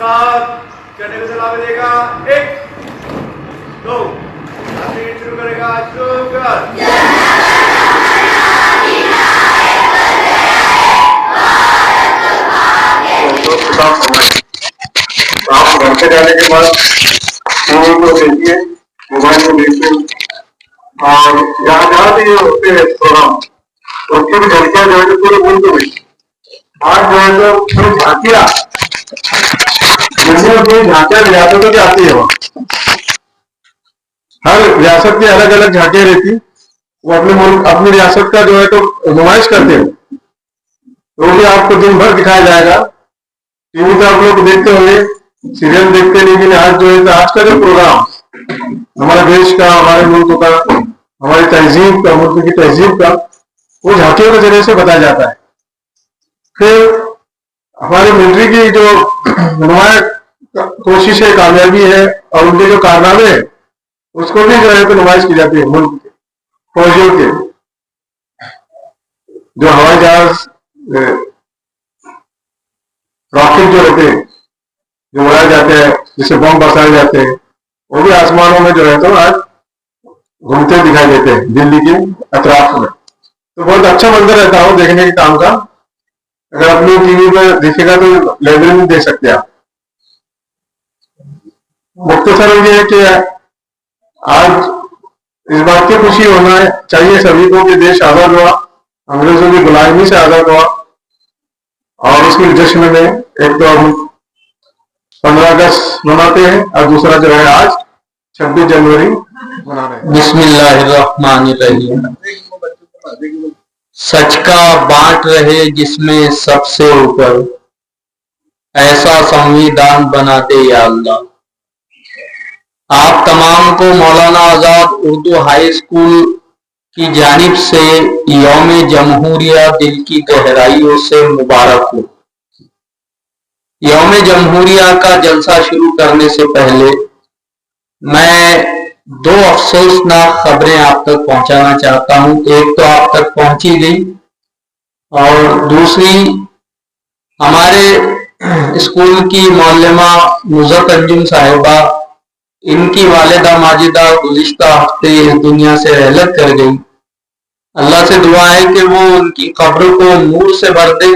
साथ चढ़ने को सलामी देगा। 1 2 शुरू करेगा। शुरू कर। आप घर से जाने के बाद फोन को देखिए, मोबाइल को देखिए और जहाँ जहाँ भी होते हैं प्रोग्राम उसकी भी झलकियाँ जो है पूरे मुल्क में आज जो है तो पूरी झांकियाँ रियासतों की आती है। वो हर रियासत की अलग अलग झांकियाँ रहती, वो अपने मुल्क अपनी रियासत का जो है तो नुमाइश करते हैं। वो भी आपको दिन भर दिखाया जाएगा। टीवी तो आप लोग देखते होंगे, सीरियल देखते, लेकिन आज जो है तो आज का जो प्रोग्राम हमारे देश का, हमारे मुल्क का, हमारी तहजीब का, मुल्क की तहजीब का वो झांकियों के जरिए से बताया जाता है। फिर हमारी मिलिट्री की जो नुमाया कोशिश है, कामयाबी है और उनके जो कारनामे हैं उसको भी जो है तो नुमाइश की जाती है। मुल्क के फौजियों के जो हवाई जहाज, रॉकेट जो रहते हैं, जो उड़ाए जाते हैं, जिससे बम बरसाए जाते हैं, वो भी आसमानों में जो है तो आज घूमते दिखाई देते हैं दिल्ली के अतराफ में। तो बहुत अच्छा मंजर रहता है देखने के काम का। अगर अपनी टीवी पर दिखेगा तो लाइब्रेरी में देख सकते हैं आप। मुख्तसर ये है कि आज इस बात की खुशी होना चाहिए सभी को कि देश आजाद हुआ, अंग्रेजों की गुलामी से आजाद हुआ। और उसके जश्न में एक तो हम 15 अगस्त मनाते हैं और दूसरा जो है आज 26 जनवरी मना रहे हैं। बिस्मिल्लाहिर्रहमानिर्रहीम। सच का बांट रहे जिसमें सबसे ऊपर, ऐसा संविधान बना दे या अल्लाह। आप तमाम को मौलाना आजाद उर्दू हाई स्कूल की जानिब से यौम जमहूरिया दिल की गहराइयों से मुबारक हो। यौम जमहूरिया का जलसा शुरू करने से पहले मैं 2 अफसोसनाक खबरें आप तक पहुंचाना चाहता हूं। एक तो आप तक पहुंची गई और दूसरी हमारे स्कूल की मौलमा नुज़रत अंजुम साहिबा, इनकी वालिदा माजिदा गुज़िश्ता हफ्ते इस दुनिया से रहलत कर गई। अल्लाह से दुआ है कि वो उनकी कब्र को नूर से भर दे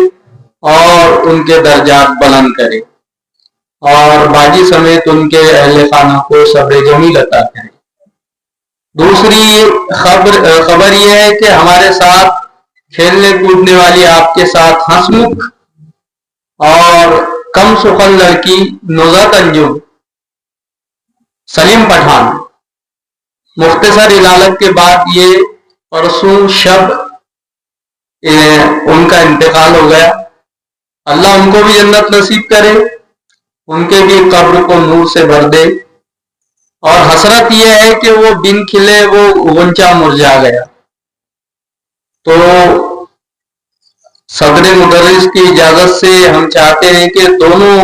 और उनके दर्जात बुलंद करे और बाजी समेत उनके अहले खाना को सब्र जमील अता करे। दूसरी खबर यह है कि हमारे साथ खेलने कूदने वाली, आपके साथ हंसमुख और कम सुखल लड़की नुज़रत अंजुम सलीम पठान, मुख्तसर इलालत के बाद ये परसों शब उनका इंतकाल हो गया। अल्लाह उनको भी जन्नत नसीब करे, उनके भी कब्र को नूर से भर दे। और हसरत यह है कि वो बिन खिले वो गुंचा मुरझा गया। तो सदर मुदर्रिस की इजाजत से हम चाहते हैं कि दोनों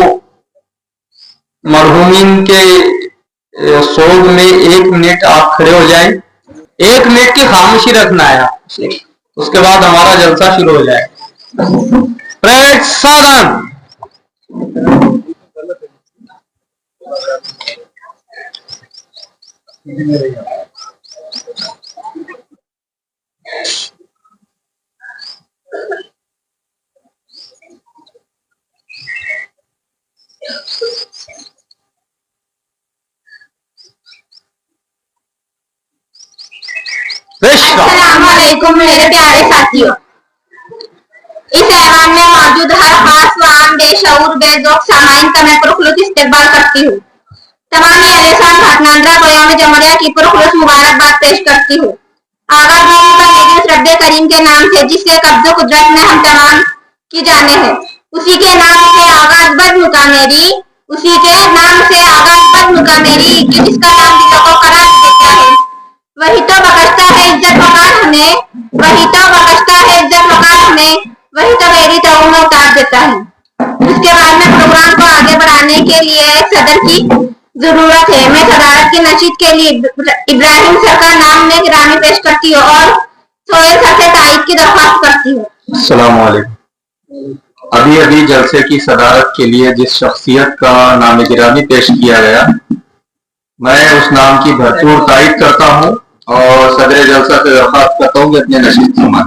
मरहूमीन के सोग में 1 मिनट आप खड़े हो जाएं। 1 मिनट की खामोशी रखना है आपसे, उसके बाद हमारा जलसा शुरू हो जाएगा। परेड साधन। अस्सलामुअलैकुम मेरे प्यारे साथियों। इस ऐवान में मौजूद हर खास व आम बेशऊर बेज़ौक़ सामाईन का मैं पुरखुलूस इस्तकबाल करती हूँ। तमाम अहले-ए-साथ भाटनांदरा को यौम जमहूरिया की पुरखुलूस मुबारकबाद पेश करती हूँ। आगाज़ मेरी उस रब्बे करीम के नाम से जिसके कब्ज़ो कुदरत में हम तमाम की जाने हैं। उसी के नाम से आगाज़ बज़्म का मेरी, उसी के नाम से आगाज़ बज़्म का मेरी, कि जिसका नाम दिलों को करार देता है। वही तो बख्शता है इज्जत वक़ार हमें, वही तो बख्शता है इज्जत वक़ार हमें, वही तो मेरी तौबा में उतार देता है। उसके बाद में प्रोग्राम को आगे बढ़ाने के लिए एक सदर की जरूरत है। मैं सदारत की नशीद के लिए इब्राहिम सर का नाम में गिरामी पेश करती हूँ और सोहेल सर से ताईद की दरख्वास्त करती हूँ। अस्सलाम वालेकुम। अभी अभी जलसे की सदारत के लिए जिस शख्सियत का नाम गिरामी पेश किया गया, मैं उस नाम की भरपूर तारीफ करता हूँ और सदर जलसा से दरख्वास्त करता हूँ कि अपने नशीद फरमाएं।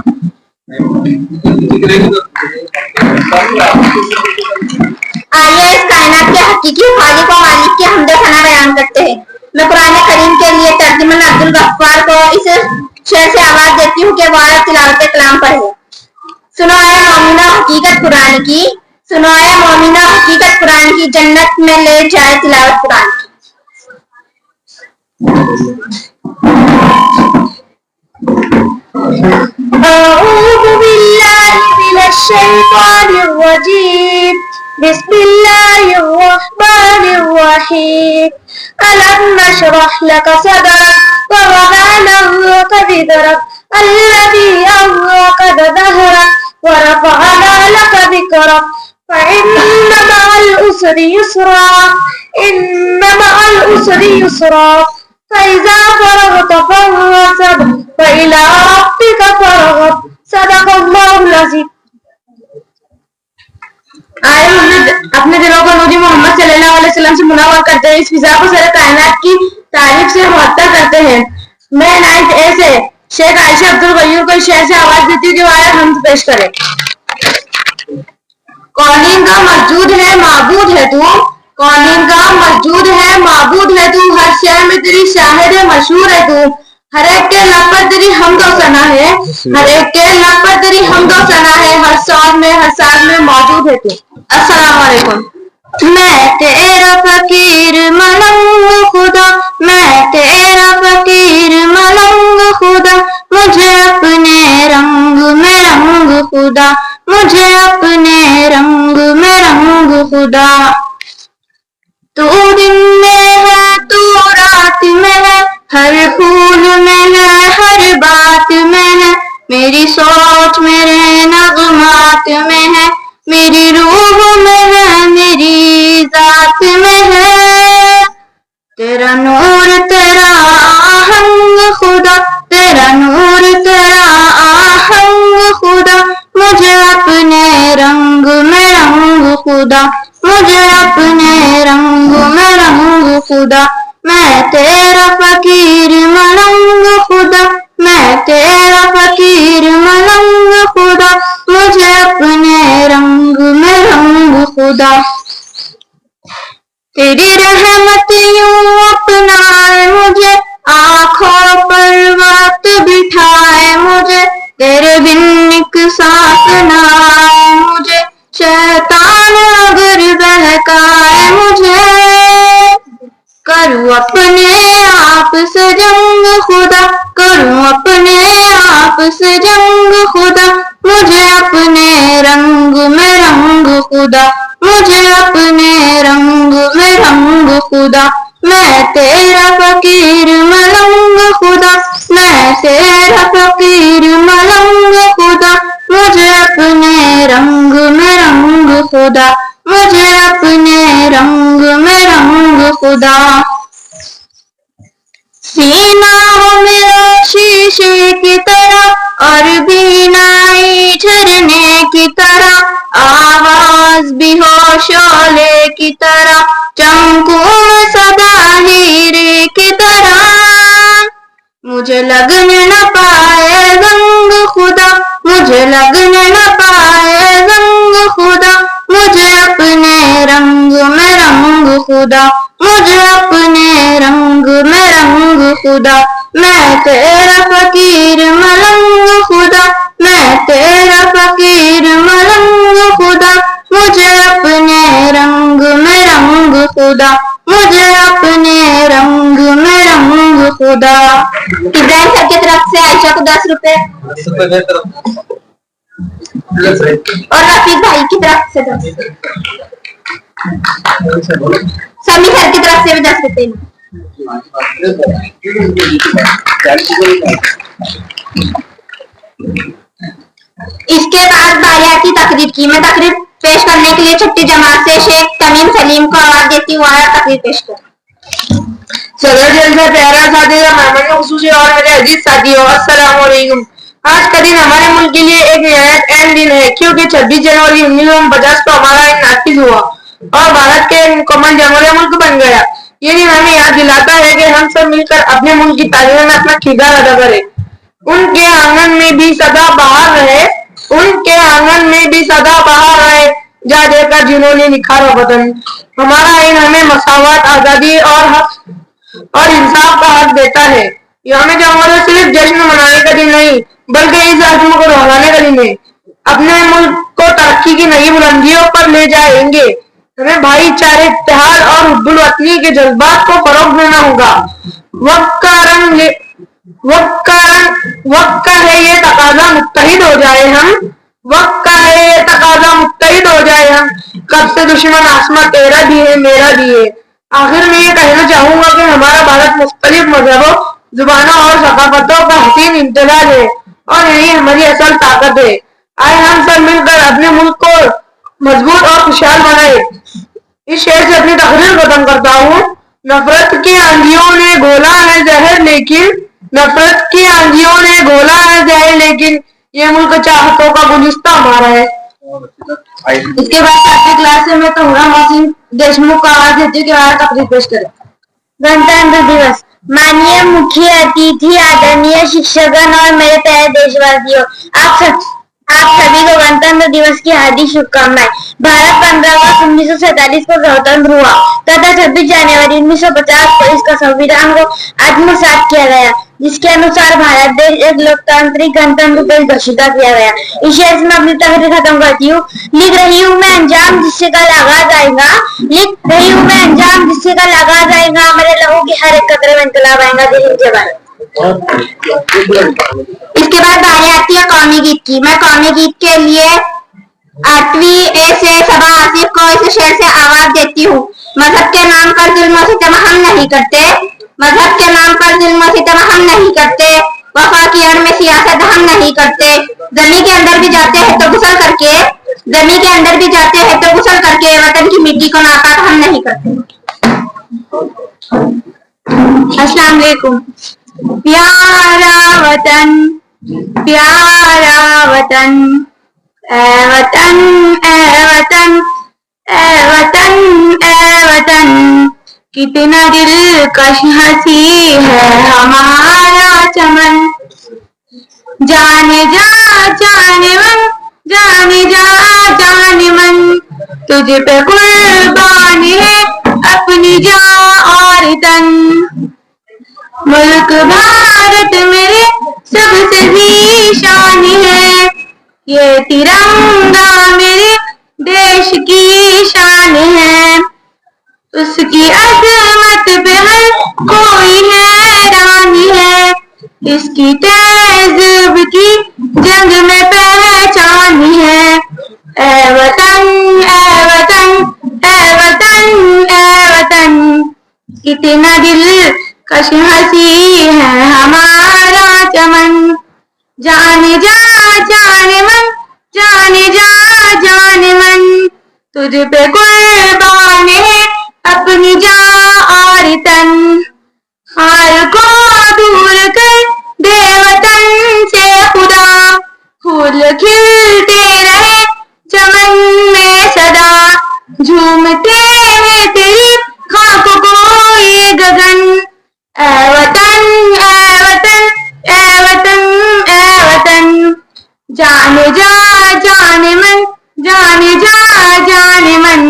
आइए इस कायनात के हकीकी खालिक और मालिक की हमद सना बयान करते हैं। मैं कुरान करीम के लिए तर्जुमान अब्दुल गफ्फार को इस शेर से आवाज देती हूँ कि वो तिलावत कलाम पढ़े। सुनो आए मोमिना हकीकत कुरान की, सुनो आए मोमिना हकीकत कुरान की, जन्नत में ले जाए तिलावत कुरान की। अऊज़ु बिल्लाहि मिनश शैतानिर रजीम, बिस्मिल्लाहिर रहमानिर रहीम। अलम नशरह लका सदरक व वज़अना लका ज़िक्रक अल्लज़ी अंक़ज़ ज़हरक व रफ़अना लका ज़िक्रक फ़इन्न मअल उसरि युस्रा, इन्न मअल उसरि युस्रा, फ़इज़ा फ़रग़त फ़ंसब व इला रब्बिका फ़रग़ब। सदक़ल्लाहुल अज़ीम। आए अपने दिलों को नूरी मोहम्मद सल्लल्लाहु अलैहि वसल्लम से मुनव्वर करते हैं। इस फिजा को सारे कायनात की तारीफ से मुअत्तर करते हैं। मैं नाइट ए से शेख आयशा अब्दुल गयूर को इस शेर से आवाज देती हूँ कि वो आया हम पेश करे। कौनीन का मौजूद है माबूद है तू, कौनीन का मौजूद है माबूद है तू, हर शहर में तेरी शाहिद मशहूर है तू, हर एक के लब पर तेरी हमदो सना है, हर एक के लब पर तेरी हमदो सना है, हर साल में मौजूद है तू। अस्सलाम वालेकुम। मैं तेरा फकीर मलंग खुदा, मैं तेरा फकीर मलंग खुदा, मुझे अपने रंग में रंग खुदा, मुझे अपने रंग में रंग खुदा। तू दिन में है तू रात में है, हर फूल में है हर बात में है, मेरी सोच मेरे नग़मात में है, मेरी रूह में है मेरी ज़ात में है। तेरा नूर तेरा आहंग खुदा, तेरा नूर तेरा आहंग खुदा, मुझे अपने रंग में रंग खुदा, मुझे अपने रंग में रंग खुदा। मैं तेरा फकीर मलंग खुदा, मैं तेरा फकीर मलंग खुदा, मुझे अपने रंग में रंग खुदा। तेरी रहमत यूं अपनाए मुझे, आँखों पर वक्त बिठाए मुझे, तेरे बिन एक सांस न आए मुझे, शैतान अगर बहकाए मुझे। करूँ अपने आप से जंग खुदा, करूँ अपने आप से जंग खुदा, मुझे अपने रंग में रंग खुदा, मुझे अपने रंग में रंग खुदा। मैं तेरा फकीर मलंग खुदा, मैं तेरा फकीर मलंग खुदा, मुझे अपने रंग में रंग खुदा, मुझे अपने रंग में रंग खुदा। सीना हो मेरा शीशे की तरह और बीनाई झरने की तरह, आवाज भी हो शोले की तरह, चमकूं सदा हीरे की तरह। मुझे लगने न पाए रंग खुदा, मुझे लगने न पाए रंग खुदा, मुझे अपने रंग में रंग खुदा, मुझे अपने रंग में रंग खुदा। मैं तेरा फकीर मलंग खुदा, मैं तेरा फकीर मलंग खुदा, मुझे अपने रंग में रंग खुदा, मुझे अपने रंग में रंग खुदा। इब्राहिम सर की तरफ से आयशा को 10 रुपए और रफीक भाई की तरफ से 10, समी सर की तरफ से भी 10 रुपए। इसके बाद बारियाती तकरीर की। मैं तकरीर पेश करने के लिए छठी जमात से शेख तमीम सलीम को आवाज देती हूँ। आया तकरीर पेश कर। सदर जलसा प्यारा साथी मेहमान खुसूसी और मेरे अजीज साथियों, अस्सलाम वालेकुम। आज का दिन हमारे मुल्क के लिए एक निहायत अहम दिन है, क्योंकि 26 जनवरी 1950 को हमारा आइन नाफिज हुआ और भारत के मुकम्मल जमहूरिया मुल्क बन गया। ये दिन हमें याद दिलाता है कि हम सब मिलकर अपने मुल्क की तारीफ में अपना किरदार अदा करें। उनके आंगन में भी सदा बहार रहे, उनके आंगन में भी सदा बहार रहे, जा देखकर जिन्होंने निखारा वतन। हमारा आइन हमें मसावत, आजादी और हक और इंसाफ का हक देता है। यौम जमहूरियत सिर्फ जश्न मनाने का दिन नहीं, बल्कि इस आज़म को दोहराने का दिन है। अपने मुल्क को तरक्की की नई बुलंदियों पर ले जाएंगे। हमें भाईचारे, इत्तेहाद और हुब्बुल वतनी के जज्बात को फरोग देना होगा। वक्त का है ये तकाजा मुत्तहिद हो जाए हम, वक्त का है ये तकाजा मुत्तहिद हो जाए हम, कब से दुश्मन आसमां तेरा भी है मेरा भी है। आखिर में ये कहना चाहूंगा कि हमारा भारत मुख्तलिफ मजहबों, जुबानों और सकाफतों का हसीन इम्तिजाज है और यही हमारी असल ताकत है। आए हम सब मिलकर अपने मुल्क को मजबूत और खुशहाल बनाए। इस शेर से अपनी तकरीर खत्म करता हूँ। नफरत की आंधियों ने घोला है जहर, लेकिन नफरत की आंधियों ने घोला है जहर, लेकिन ये मुल्क चाहतों का गुलिस्ता हमारा है। इसके बाद छठी क्लास से मैं तोहरा मोहसिन देशमुख का आवाज देती के बाद तकरीर पेश करें। गणतंत्र दिवस। माननीय मुख्य अतिथि, आदरणीय शिक्षकगण और मेरे प्यारे देशवासियों, आप सभी को गणतंत्र दिवस की हार्दिक शुभकामनाएं। भारत 15 अगस्त 1947 को स्वतंत्र हुआ तथा 26 जनवरी 1950 को इसका संविधान को आत्मसात किया गया, जिसके अनुसार भारत देश एक लोकतांत्रिक गणतंत्र देश घोषित किया गया। इस शेर में अपनी तकरीर खत्म करती हूँ। लिख रही हूँ मैं अंजाम जिससे कल आगाज आएगा, लिख रही हूँ मैं अंजाम जिससे कल आगाज आएगा, मेरे लोगों की हर एक कतरे में इंकलाब आएगा। जय भारत। इसके बाद बारी आती है कौमी गीत की। मैं कौमी गीत के लिए 8वीं ए से सबा आसिफ को इस शेर से आवाज देती हूँ। मजहब के नाम पर जुल्म और सितम हम नहीं करते, मजहब के नाम पर जुल्म और सितम हम नहीं करते, वफा की आड़ में सियासत हम नहीं करते। जमी के अंदर भी जाते हैं तो गुसल करके, जमी के अंदर भी जाते हैं तो गुसल करके, वतन की मिट्टी को नापाक हम नहीं करते। अस्सलाम वालेकुम। प्यारा वतन, प्यारा वतन, ए वतन, ए वतन, ए वतन, ए वतन, कितना दिलकश हंसी है हमारा चमन। जाने जा जाने मन, जाने जा जाने मन, तुझ पे कुर्बान है अपनी जान और तन। मुल्क भारत मेरे सबसे भी शान है, ये तिरंगा मेरे देश की शान है। उसकी अजमत पे हर कोई हैरान है, इसकी तहज़ीब की जंग में पहचान है। ए वतन, ए वतन, ए वतन, ए वतन, कितना दिल कश हंसी है हमारा चमन। जाने जा जाने मन, जाने जा जाने मन, तुझ पे कुर्बान है अपनी जान और तन। हाल को दूर कर दे वतन से खुदा, फूल खिलते रहे चमन में सदा, झूमते हैं तेरी खाक को ये गगन। ए वतन, ए वतन, ए वतन, ए वतन, जाने जा जाने मन, जाने जा जाने मन।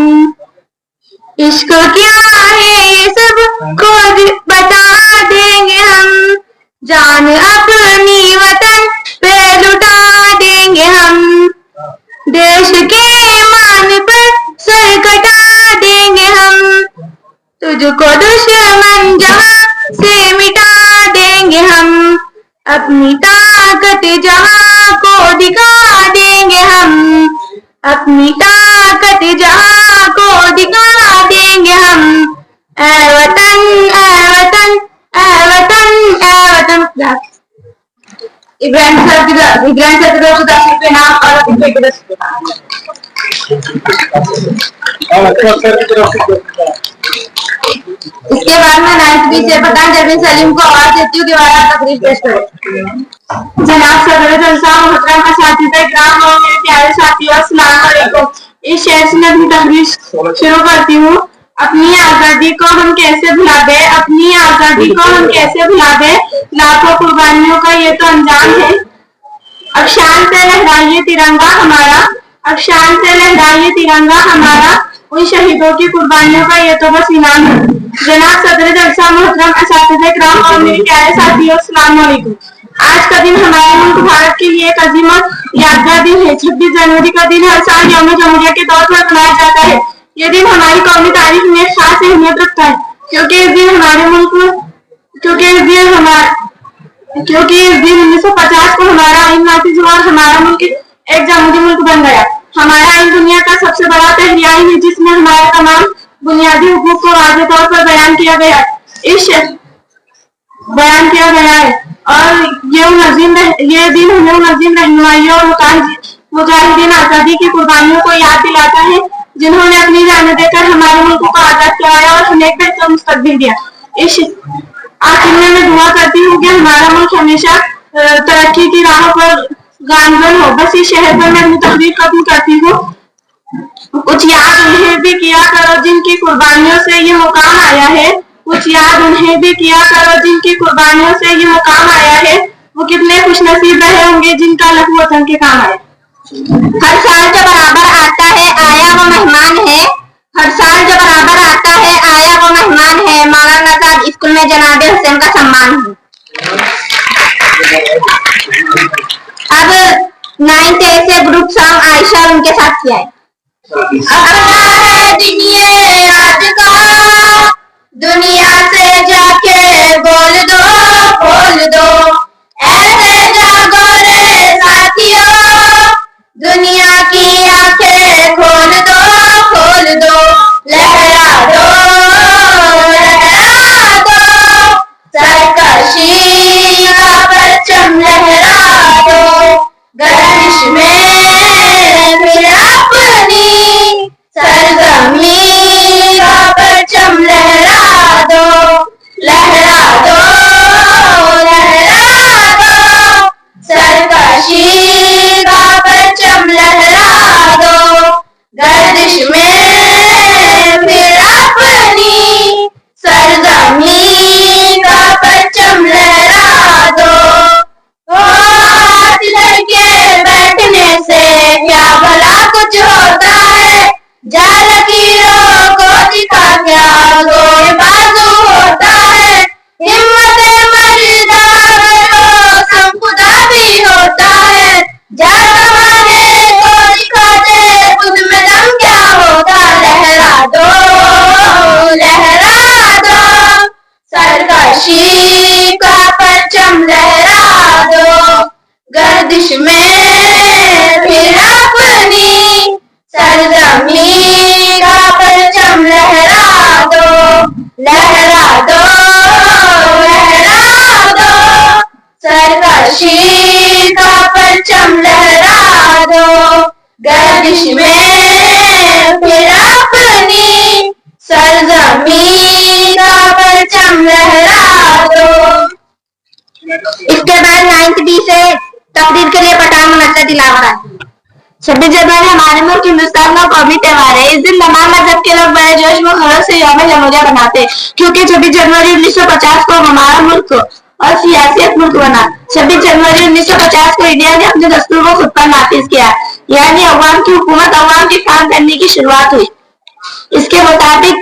इश्क क्या है ये सब खुद बता देंगे हम, जान अपनी वतन पे लुटा देंगे हम। देश के मान पर सर कटा देंगे हम, तुझको दुश्मन जहां से मिटा देंगे हम। अपनी ताकत जहां को दिखा देंगे हम, अपनी ताकत जहां को दिखा देंगे हम। ए वतन, ए वतन, ए वतन, ए वतन। इब्राहिम सर की तरफ से 10 रुपये नाम और रुपये के 10 इसके बाद में 9th विषय पठान जरबिन सलीम को आवाज देती हूँ कि वह तकरीर पेश करें। जनाब सदर जलसा मोहतरम असातिज़ा इकराम और मेरे प्यारे साथियों, अस्सलाम वालेकुम। इस शेर से मैं अपनी तकरीर शुरू करती हूँ। अपनी आजादी को हम कैसे भुला दे, अपनी आजादी को हम कैसे भुला दे, लाखों कुर्बानियों का ये तो अंजाम है। अब शान से लहराइए तिरंगा हमारा, अब शान से लहराइए तिरंगा हमारा, उन शहीदों की कुर्बानियों का ये तो बस इनाम है। जनाब सदर जलसा मोहतरम असातिज़ा इकराम और मेरे प्यारे साथियों, अस्सलाम वालेकुम। आज का दिन हमारे मुल्क भारत के लिए एक अजीम और यादगार दिन है। 26 जनवरी का दिन हर साल यौम जमहूरिया के तौर पर मनाया जाता है। ये दिन हमारी कौमी तारीख में खास अहमियत रखता है, क्योंकि इस दिन 1950 को हमारा आइन नाफिज हुआ और हमारा मुल्क एक जमहूरी मुल्क बन गया। हमारा आइन दुनिया का सबसे बड़ा तहरीर आइन है, जिसमें हमारे तमाम बुनियादी हुकूक को वाज़ेह तौर पर बयान किया गया है और ये दिन हमें नजीम रहनुमाइयों और मुजाहिदीन आजादी की कुर्बानियों को याद दिलाता है, जिन्होंने अपनी जान देकर हमारे मुल्क को आजाद कराया और हमें एक बेहतर मुस्तकबिल दिया। इस आखिर में मैं दुआ करती हूँ कि हमारा मुल्क हमेशा तरक्की की राह पर गामजन हो। बस इस शहर पर मैं अपनी तकरीर खत्म करती हूँ। कुछ याद उन्हें भी किया करो जिनकी कुर्बानियों से ये मुकाम आया है, कुछ याद उन्हें भी किया करो जिनकी कुर्बानियों से ये मुकाम आया है। वो कितने खुशनसीब रहे होंगे जिनका लहू वतन के काम आए। हर साल जो बराबर आता है आया वो मेहमान है, हर साल जो बराबर आता है आया वो मेहमान है। मौलाना आजाद स्कूल में जनाब हुसैन का सम्मान है। अब 9th A से ग्रुप सॉन्ग आयशा उनके साथ किया है। अपना है दिन ये आज का, दुनिया से जाके बोल दो, ऐसे जागो रे साथियों, दुनिया की आंखें खोल दो, लहरा दो, सरकशी का परचम लहरा दो, गर्दिश में फिर अपनी सरजमी का परचम लहरा दो, सरकशी का परचम लहरा दो, गर्दिश में फिर अपनी सरजमी का परचम लहरा दो। हाथ धरके बैठने से क्या भला कुछ होता है, जा लकीरों को दिखा क्या गोए बाजू होता है, हिम्मत मर्दा रोशन खुदा भी होता है, जा जमाने को दिखा दे खुद में दम क्या होता, लहरा दो, सरकशी का परचम लहरा दो, गर्दिश में फिर अपनी सरजमी का परचम लहरा दो, सरकशी का परचम लहरा दो, गर्दिश में फिर अपनी सरजमी का परचम लहरा दो। इसके बाद 9th B से तकरीर के लिए पठान मुनस्सर तिलावत है। 26 जनवरी हमारे मुल्क हिंदुस्तान का कौमी त्योहार है। इस दिन तमाम मजहब के लोग बड़े जोश व खरोश से यौम जमहूरिया मनाते, क्योंकि 26 जनवरी 1950 को हमारा मुल्क और सियासियत मुल्क बना। 26 जनवरी 1950 को इंडिया ने अपने दस्तूर को खुद पर नाफिज किया, यानी अवाम की हुकूमत अवाम के काम करने की शुरुआत हुई। इसके मुताबिक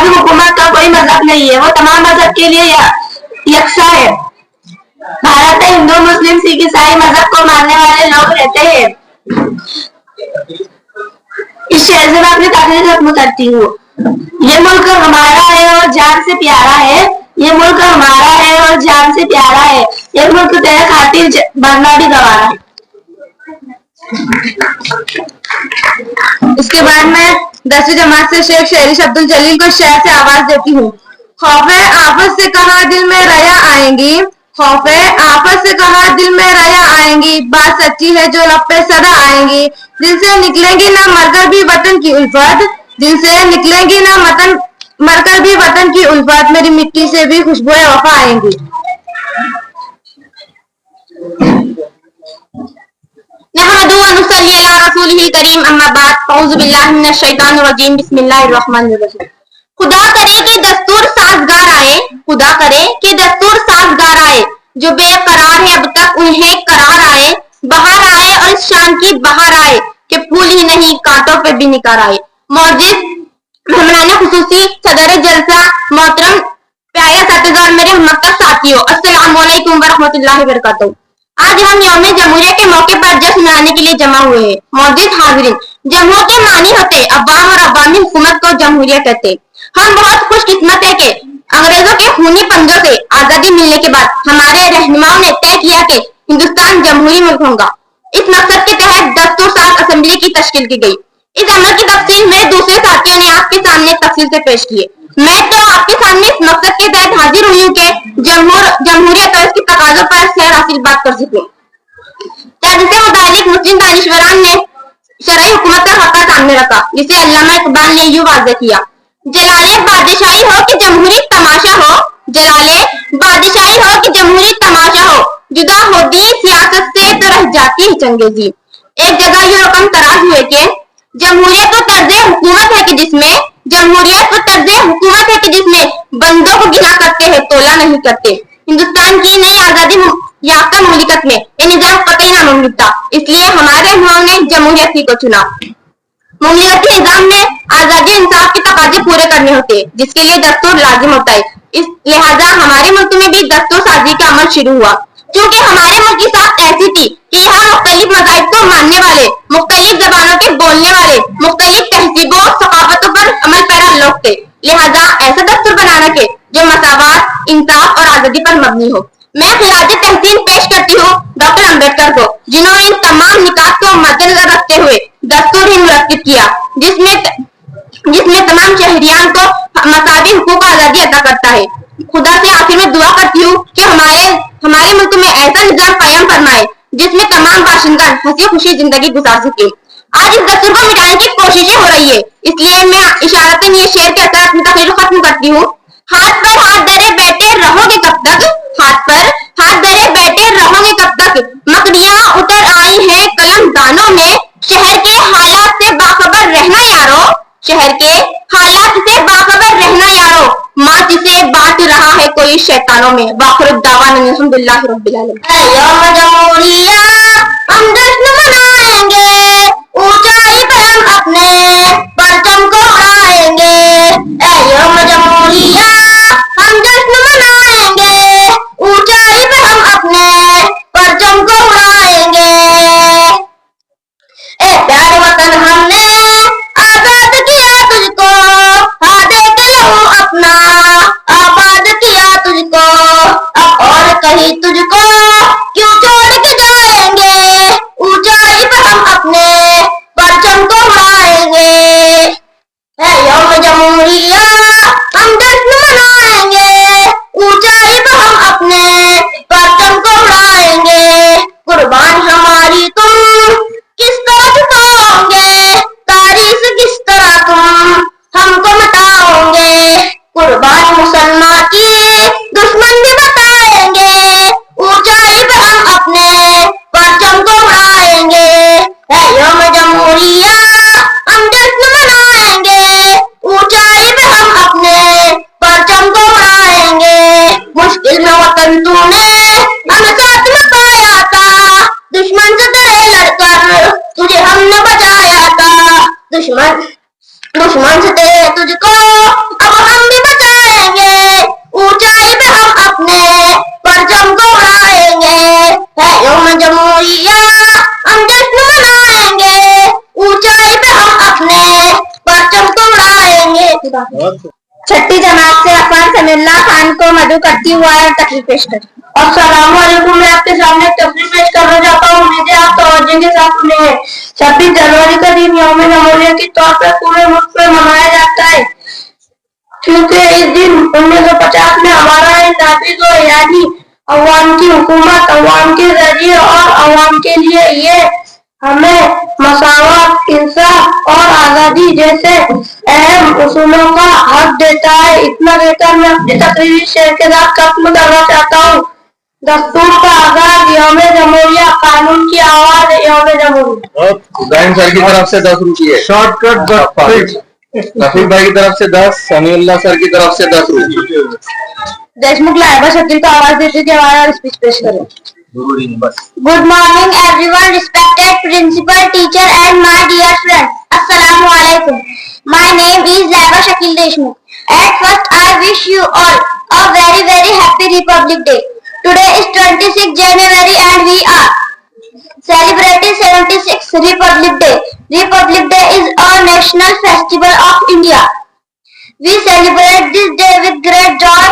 हुकूमत का कोई मजहब नहीं है, वो तमाम मजहब के लिए यकसा है। भारत में हिंदू मुस्लिम सिख ईसाई मजहब को मानने वाले लोग रहते हैं। इस शहर से मैं अपनी तकरीर खत्म करती हूँ। ये मुल्क हमारा है और जान से प्यारा है, ये मुल्क हमारा है और जान से प्यारा है, ये मुल्क तेरे खातिर मरना भी गवारा है। इसके बाद मैं 10वीं जमात से शेख शेरिश अब्दुल जलील को शेर से आवाज देती हूँ। खौफे आफत से कहा दिल में रया आएंगी, खौफे आफत से कहा दिल में रया आएंगी, बात सच्ची है जो लब पे सदा आएंगी। दिल से निकलेंगी ना मरकर भी वतन की उल्फत, दिल से निकलेंगी ना मरकर भी वतन की उल्फत, मेरी मिट्टी से भी खुशबू वफा आएंगी। नहमदुहु व नुसल्ली अला रसूलिहिल करीम, अम्मा बाद, औज़ु बिल्लाहि मिनश शैतानिर रजीम, बिस्मिल्लाहिर रहमानिर रहीम। खुदा करे कि दस्तूर साजगार आए, खुदा करे कि दस्तूर साजगार आए, जो बेकरार है अब तक उन्हें करार आए, बाहर आए और इस शान की बाहर आए कि फूल ही नहीं कांटों पे भी निखार आए। मौजूद मेहमान खुसूसी सदर जलसा मोहतरम प्यारे साथीदार, मेरे हमका साथियों, अस्सलाम वालेकुम व रहमतुल्लाहि व बरकातहू। आज हम यौम जमहूरिया के मौके पर जश्न मनाने के लिए जमा हुए हैं। मौजूद हाजिरीन, जमहूर के मानी होते अवाम और अवामी हुकूमत को जमहूरिया कहते। हम बहुत खुशकिस्मत है कि अंग्रेजों के खूनी पंजों से आजादी मिलने के बाद हमारे रहनुमाओं ने तय किया कि हिंदुस्तान जमहूरी मुल्क होगा। इस मकसद के तहत दस्तूर साज असेंबली की तश्कील की गई। इस अमल की तफसील मेरे दूसरे साथियों ने आपके सामने तफसील से पेश की है। मैं तो आपके सामने इस मकसद के तहत हाजिर हुई हूँ कि जमहूरियत और इसके तकाजों पर सैर हासिल बात कर सकूं। जिससे मुतालिक मुस्लिम दानिशवरान ने शरई हुकूमत का खतरा सामने रखा, जिसे अल्लामा इकबाल ने यूं वाज़ेह किया, जलाले बादशाही हो कि जमहूरी तमाशा हो, जलाले बादशाही हो कि जमहूरी तमाशा हो, जुदा होती सियासत से तो रह जाती है चंगेजी। एक जगह ये रकम तराज हुए कि जमहूरियत तो तर्ज हुकूमत है कि जिसमें जमहूरियत तो तर्ज हुकूमत है कि जिसमें बंदों को गिना करते हैं, तोला नहीं करते। हिंदुस्तान की नई आजादी याफ्ता मुमलिकत में ये निजाम कतई नामुमकिन था, इसलिए हमारे रहनुमाओं ने जमहूरियत ही को चुना। मुमलिकती निजाम में आजादी इंसाफ के तकाजे पूरे करने होते हैं, जिसके लिए दस्तूर लाजिम होता है। इस लिहाजा हमारे मुल्क में भी दस्तूर साजी का अमल शुरू हुआ। क्योंकि हमारे मुल्क की साख ऐसी थी कि यहाँ मुख्तलिफ मज़ाहिब को मानने वाले, मुख्तलिफ जबानों के बोलने वाले, मुख्तलिफ तहजीबों सकाफतों पर अमल पैरा लोग थे। लिहाजा ऐसा दस्तूर बनाना के जो मसावात, इंसाफ और आजादी पर मबनी हो। मैं खिराज तहसीन पेश करती हूँ डॉक्टर अम्बेडकर को, जिन्होंने इन तमाम निकात को मद्देनजर रखते हुए दस्तूर ही मुरक्किब किया, जिसमें तमाम शहरियान को मसावी हुकूक आजादी अदा करता है। खुदा से आखिर में दुआ करती हूँ कि हमारे मुल्क में ऐसा निजाम कायम फरमाए जिसमें तमाम बाशिंदा हंसी खुशी जिंदगी गुजार सके। आज इस दस्तूर को मिटाने की कोशिशें हो रही है, इसलिए मैं इशारतन ये शेर के साथ अपनी तकरीर खत्म करती हूँ। हाथ पर हाथ धरे बैठे रहोगे कब तक, हाथ पर हाथ धरे बैठे रहोगे कब तक, मकड़ियां उतर आई हैं कलम दानों में, शहर के हालात से बाखबर रहना यारो, शहर के हालात से बाखबर रहना यारो, माँ जिसे बांट रहा है कोई शैतानों में। वाखिर दावाना अल्हम्दुलिल्लाहि रब्बिल आलमीन। यौम जमहूरिया हम जश्न मनाएंगे, ऊंचाई पे हम अपने परचम को उड़ाएंगे। यौम जमहूरिया हम जश्न मनाएंगे, ऊंचाई पे हम अपने परचम को उड़ाएंगे। प्यारे वतन हमने आजाद किया तुझको, हाँ दे के लहू अपना आबाद किया तुझको, अब और कहीं तुझको क्यों छोड़ के जाएंगे, ऊंचाई पे हम अपने परचम को उड़ाएंगे। यौम जमहूरिया हम जश्न मनाएंगे, ऊंचाई पे हम अपने परचम को उड़ाएंगे। कुर्बान हमारी तुम किस तरह झुकाओगे, तारीख किस तरह तुम हमको मिटाओगे। कुर्बान मुसलमान की दुश्मन भी बताएंगे, ऊंचाई पे हम अपने परचम को उड़ाएंगे। यौम जमहूरिया हम जश्न मनाएंगे, ऊंचाई पे हम अपने परचम को उड़ाएंगे। मुश्किल में वतन तूने हमें साथ में पाया था, दुश्मन से तेरे लड़कर तुझे हमने बचाया था। दुश्मन से तेरे तुझको अब हम भी बचाएंगे, ऊंचाई पे हम अपने परचम को उड़ाएंगे। यौम जमहूरिया हम जश्न मनाएंगे, ऊंचाई पे हम अपने परचम को उड़ाएंगे। छठी जमात से अफान समीउल्लाह खान को मदू करती हुआ तकरीर पेश कर। अस्सलामुअलैकुम, मैं आपके सामने तकरीर पेश करना चाहता हूँ, मुझे आप तवज्जो के साथ सुनिए। 26 जनवरी का दिन यौम जमहूरिया के तौर पर पूरे मुल्क में मनाया जाता है, क्योंकि इस दिन 1950 में हमारा नाफिज हुआ, यानी अवाम की हुकूमत अवाम के जरिए और अवाम के लिए, ये हमें मसावत, इंसाफ और आजादी आजादी जैसे अहम उसूलों का हक देता है। इतना कहकर मैं अपनी तकरीरी शेर के साथ खत्म करना चाहता हूँ। दस्तूर का आगाज यौम जमहूरिया, कानून की आवाज यौम जमहूरिया। इब्राहिम सर की तरफ से 10 रुपये, शॉर्टकट रफीक भाई की तरफ से 10, समीउल्लाह सर की तरफ से 10 रुपये। देशमुख लाइबा शकील को आवाज देते थे हमारा स्पीच पेश करें। Good morning everyone, respected principal, teacher and my dear friends. Assalamu alaikum. My name is Laiba Shakil Deshmukh. At first I wish you all a very very happy Republic Day. Today is 26th January and we are celebrating 76th Republic Day. Republic Day is a national festival of India. We celebrate this day with great joy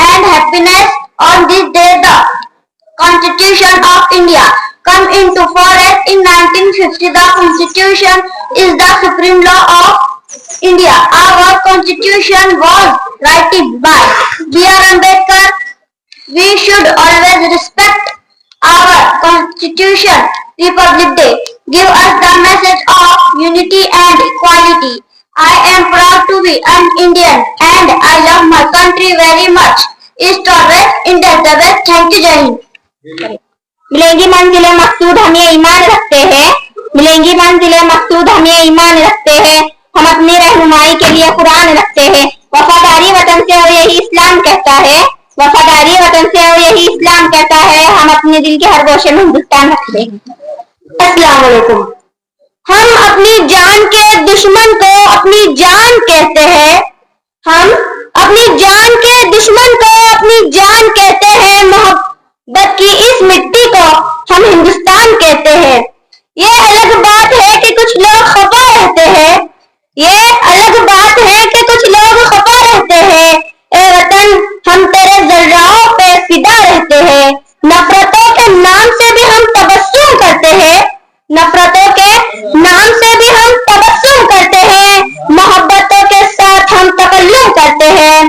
and happiness. On this day the Constitution of India come into force in 1950. The Constitution is the supreme law of India. Our Constitution was written by B.R. Ambedkar. We should always respect our Constitution. Republic Day give us the message of unity and equality. I am proud to be an Indian and I love my country very much. East or West, India is the best. Thank you, Jai Hind. मिलेंगी मंजिलें मकसूद हम ये ईमान रखते हैं। मिलेंगी मंजिलें मकसूद हम ये ईमान रखते हैं। हम अपनी रहनुमाई के लिए कुरान रखते हैं। वफादारी वतन से और यही इस्लाम कहता है। वफादारी वतन से और यही इस्लाम कहता है। हम अपने दिल के हर गोशे में हिंदुस्तान रखते हैं। अस्सलाम वालेकुम। हम अपनी जान के दुश्मन को अपनी जान कहते हैं। हम अपनी जान के दुश्मन को अपनी जान कहते हैं। मोहब्बत की इस मिट्टी को हम हिंदुस्तान कहते हैं। ये अलग बात है कि कुछ लोग खफा रहते हैं। ये अलग बात है कि कुछ लोग खफा रहते हैं। ए वतन हम तेरे जर्राओं पे फिदा रहते हैं। नफरतों के नाम से भी हम तबस्सुम करते हैं। नफरतों के नाम से भी हम तबस्सुम करते हैं। मोहब्बतों के साथ हम तकल्लुम करते हैं।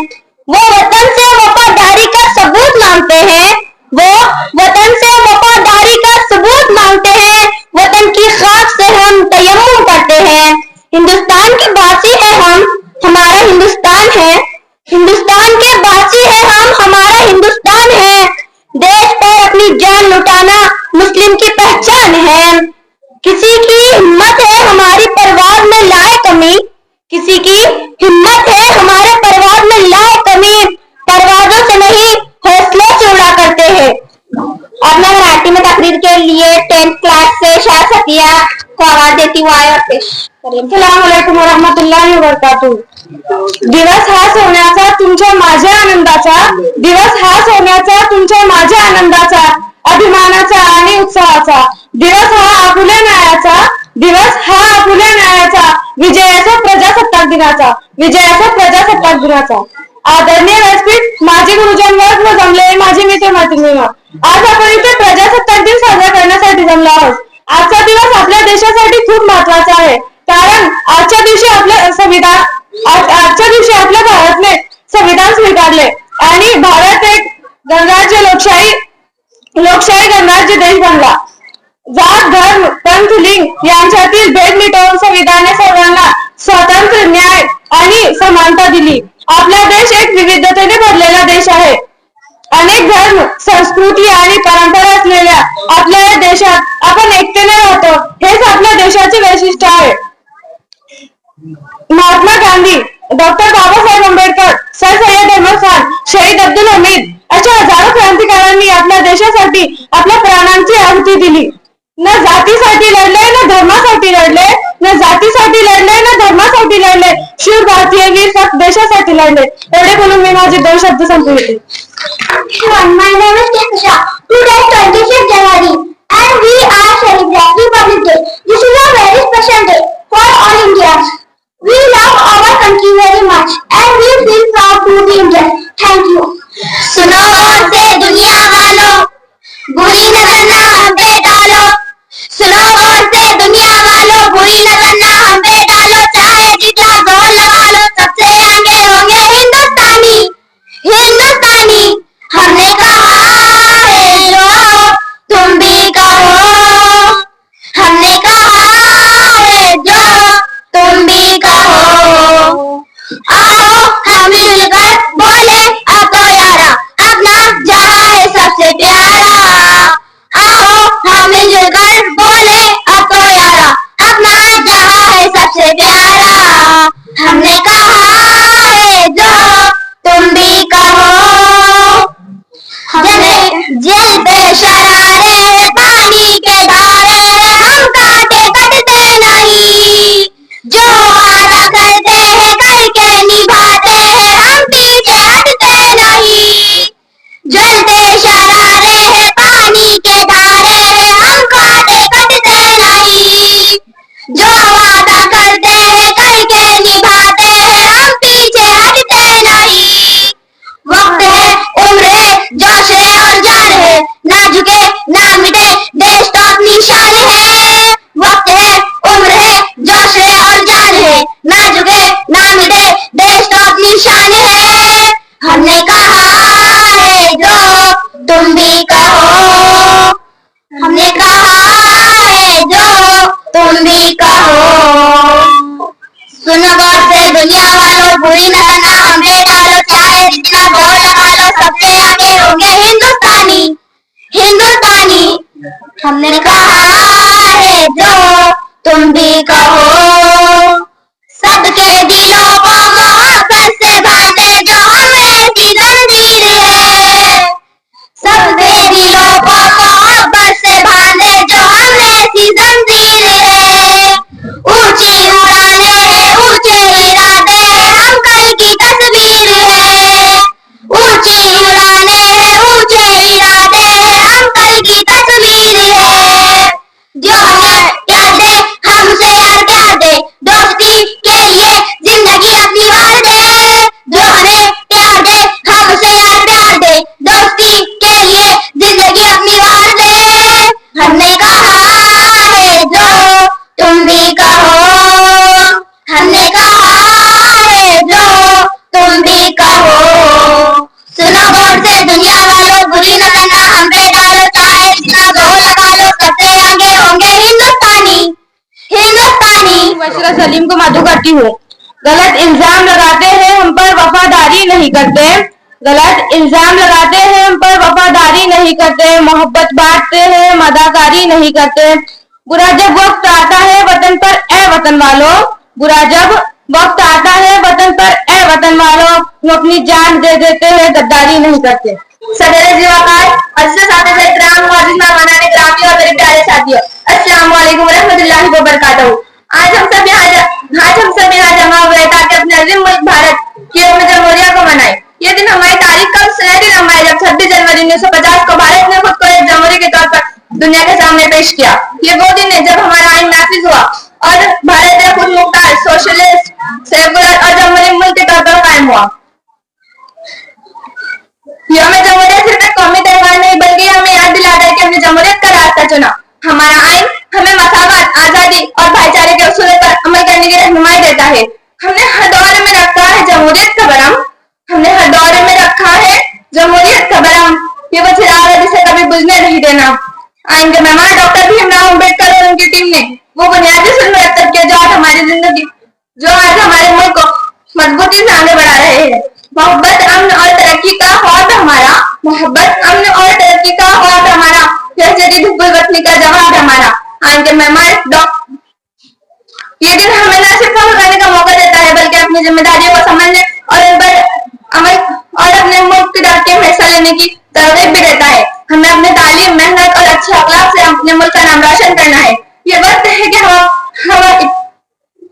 वो वतन से वफादारी का सबूत मांगते हैं। वो वतन से वफादारी का सबूत मांगते हैं। वतन की खाक से हम तयम्मुम करते हैं। हिंदुस्तान के बासी है हम, हमारा हिंदुस्तान है। हिंदुस्तान के बासी है हम, हमारा हिंदुस्तान है। देश पर अपनी जान लुटाना मुस्लिम की पहचान है। किसी की हिम्मत है हमारी परवार में लाए कमी। किसी की हिम्मत है हमारे परवार में लाए कमी। परवाजों से नहीं हौसलों से उड़ा करते हैं। अब मैं मराठी में तकरीर के लिए 10th क्लास से शाह सतिया को आवाज देती हूँ। आए और पेश करें। अस्सलाम वालेकुम व रहमतुल्लाहि व बरकातुहू। दिवस हा सोन्याचा तुमच्या माझ्या आनंदाचा, दिवस हा सोन्याचा तुमच्या माझ्या आनंदाचा, अभिमानाचा आणि उत्साहाचा दिवस हा आपुले न्यायाचा, दिवस हा आपुले न्यायाचा, विजयाचा प्रजासत्ताक दिनाचा, विजयाचा प्रजासत्ताक दिनाचा। आदरणीय व्यासपीठ, माझे गुरुजन वर्ग व जमले माझे मित्र मैत्रिणींनो, आज आपण इथे प्रजासत्ताक दिन साजरा करण्यासाठी जमलो आहोत। आजचा दिवस आपल्या देशासाठी खूप महत्वाचा आहे, कारण आजच्या दिवशी आपल्या भारतने संविधान स्वीकारले आणि भारत एक गणराज्य लोकशाही गणराज्य देश बनला। जात धर्म पंथ लिंग यांच्यातील भेद मिटवून संविधानाने सर्वांना स्वातंत्र्य न्याय आणि समानता दिली। आपला देश एक विविधतेने भरलेला देश आहे। अनेक धर्म संस्कृती आणि परंपरा असलेल्या आपल्या या देशात आपण एकतेने राहतो, हेच आपल्या देशाचे वैशिष्ट्य आहे। महात्मा गांधी, डॉक्टर बाबासाहेब आंबेडकर, सर सय्यद अहमद खान, शहीद अब्दुल हमीद अशा हजारो क्रांतिकारकांनी आपल्या देशासाठी आपल्या प्राणांची आहुती दिली। न जातीसाठी लढले, न धर्मासाठी लढले, न जातीसाठी लढले, न धर्मासाठी लढले, शूर भारतीय वीर फक्त देशासाठी लढले। एवढे बोलून मी माझे 2 शब्द संपवते। My name is Ketusha. Today is 26th January and we are celebrating Republic Day. This is a very special day for all Indians. We love our country very much and we feel proud to be Indian. Thank you. सुनो से दुनिया वालों, बुरी नजर ना हम पे डालो। सुनो से दुनिया वालों, बुरी नजर ना हम पे डालो। चाहे जितना जोर लगा लो, सबसे आगे होंगे हिंदुस्तानी। हिंदुस्तानी हमने कहा है जो तुम भी कहो। हमने कहा है जो तुम भी कहो। दुनिया वालों बुरी न करना हम पे डालो, चाहे जितना जोर लगा लो सबसे आगे होंगे हिंदुस्तानी, हिंदुस्तानी। हमने कहा है जो तुम भी कहो, सबके दिलों को मोहब्बत से बांधे जो हम ऐसी जंजीर है, सबके दिलों को मोहब्बत से बांधे जो हम ऐसी जंजीर है। ऊंची उड़ाने ऊंचे इरादे हम कल की तस्वीर है, ऊंची उड़ाने ऊंचे इरादे हम कल की तस्वीर है। जो हमें यादें हमसे यार प्यार दे, दोस्ती के लिए जिंदगी अपनी वार दे, जो हमें प्यार दे हमसे यार प्यार दे, दोस्ती के लिए जिंदगी अपनी वार दे। हमने कहा है जो तुम भी कहो, हमने कहा है जो तुम भी कहो। सुनो गौर से दुनिया वालों बुरी न करना हम पे डालो, चाहे जितना जोर लगा लो सबसे आगे होंगे हिंदुस्तानी, हिंदुस्तानी। मुबशरा सलीम को मधु करती हूँ। गलत इल्जाम लगाते हैं हम पर वफादारी नहीं करते, गलत इल्जाम लगाते हैं हम पर वफादारी नहीं करते, मोहब्बत बांटते हैं मदाकारी नहीं करते। बुरा जब वक्त आता है वतन पर ए वतन वालों, बुरा जब वक्त आता है वतन पर ए वतन वालों, वो अपनी जान दे देते हैं गद्दारी नहीं करते। सदर जीवाकार अच्छे साथी से इकराम मौजूद मेहमानाने ग्रामी और मेरे प्यारे साथियों, अस्सलाम वालेकुम रहमतुल्लाहि व बरकातहू। आज हम सब यहाँ जमा हुए ताकि अपने अजीम मुल्क भारत की यौम जमहूरिया को मनाएं। ये दिन हमारी तारीख का सुनहरी लम्हा है जब 26 जनवरी 1950 को भारत ने खुद को एक जमहूरी के तौर पर दुनिया के सामने पेश किया। ये वो दिन है जब हमारा आइन नाफिज हुआ और भारत एक खुद मुख्तार, सोशलिस्ट, सेकुलर और जमहूरी मुल्क के तौर पर कायम हुआ। यौम जमहूरिया सिर्फ एक कौमी त्योहार नहीं बल्कि हमें याद दिलाता है कि हमने जमहूरियत का रास्ता चुना। हमारा आइन हमें मसावत, आजादी और भाईचारे के उसूलों पर अमल करने की रहनुमाई देता है। हमने हर दौर में रखा है जमहूरियत का बरम, हमने हर दौर में रखा है जमहूरियत का बरम। ये वो चिराग है जिसे कभी बुझने नहीं देना। आइन के मेहमान डॉक्टर भीमराव अम्बेडकर और उनकी टीम ने वो बुनियादी उसूल मुरत्तब किए जो आज हमारे मुल्क को मजबूती से आगे बढ़ा रहे हैं। मोहब्बत, अमन और तरक्की का ख्वाब हमारा, मोहब्बत, अमन और तरक्की का ख्वाब हमारा, जैसे कि हिब्बुल वतनी का जवाब हमारा। आइन के मेहमान ये दिन हमें न सिर्फ अमल करने का मौका देता है बल्कि अपनी जिम्मेदारियों को समझने और इन पर अमल और अपने मुल्क की तरक्की में हिस्सा लेने की तरगीब भी देता है। हमें अपने तालीम, मेहनत और अच्छे अखलाक से अपने मुल्क का नाम रोशन करना है। ये वक्त है कि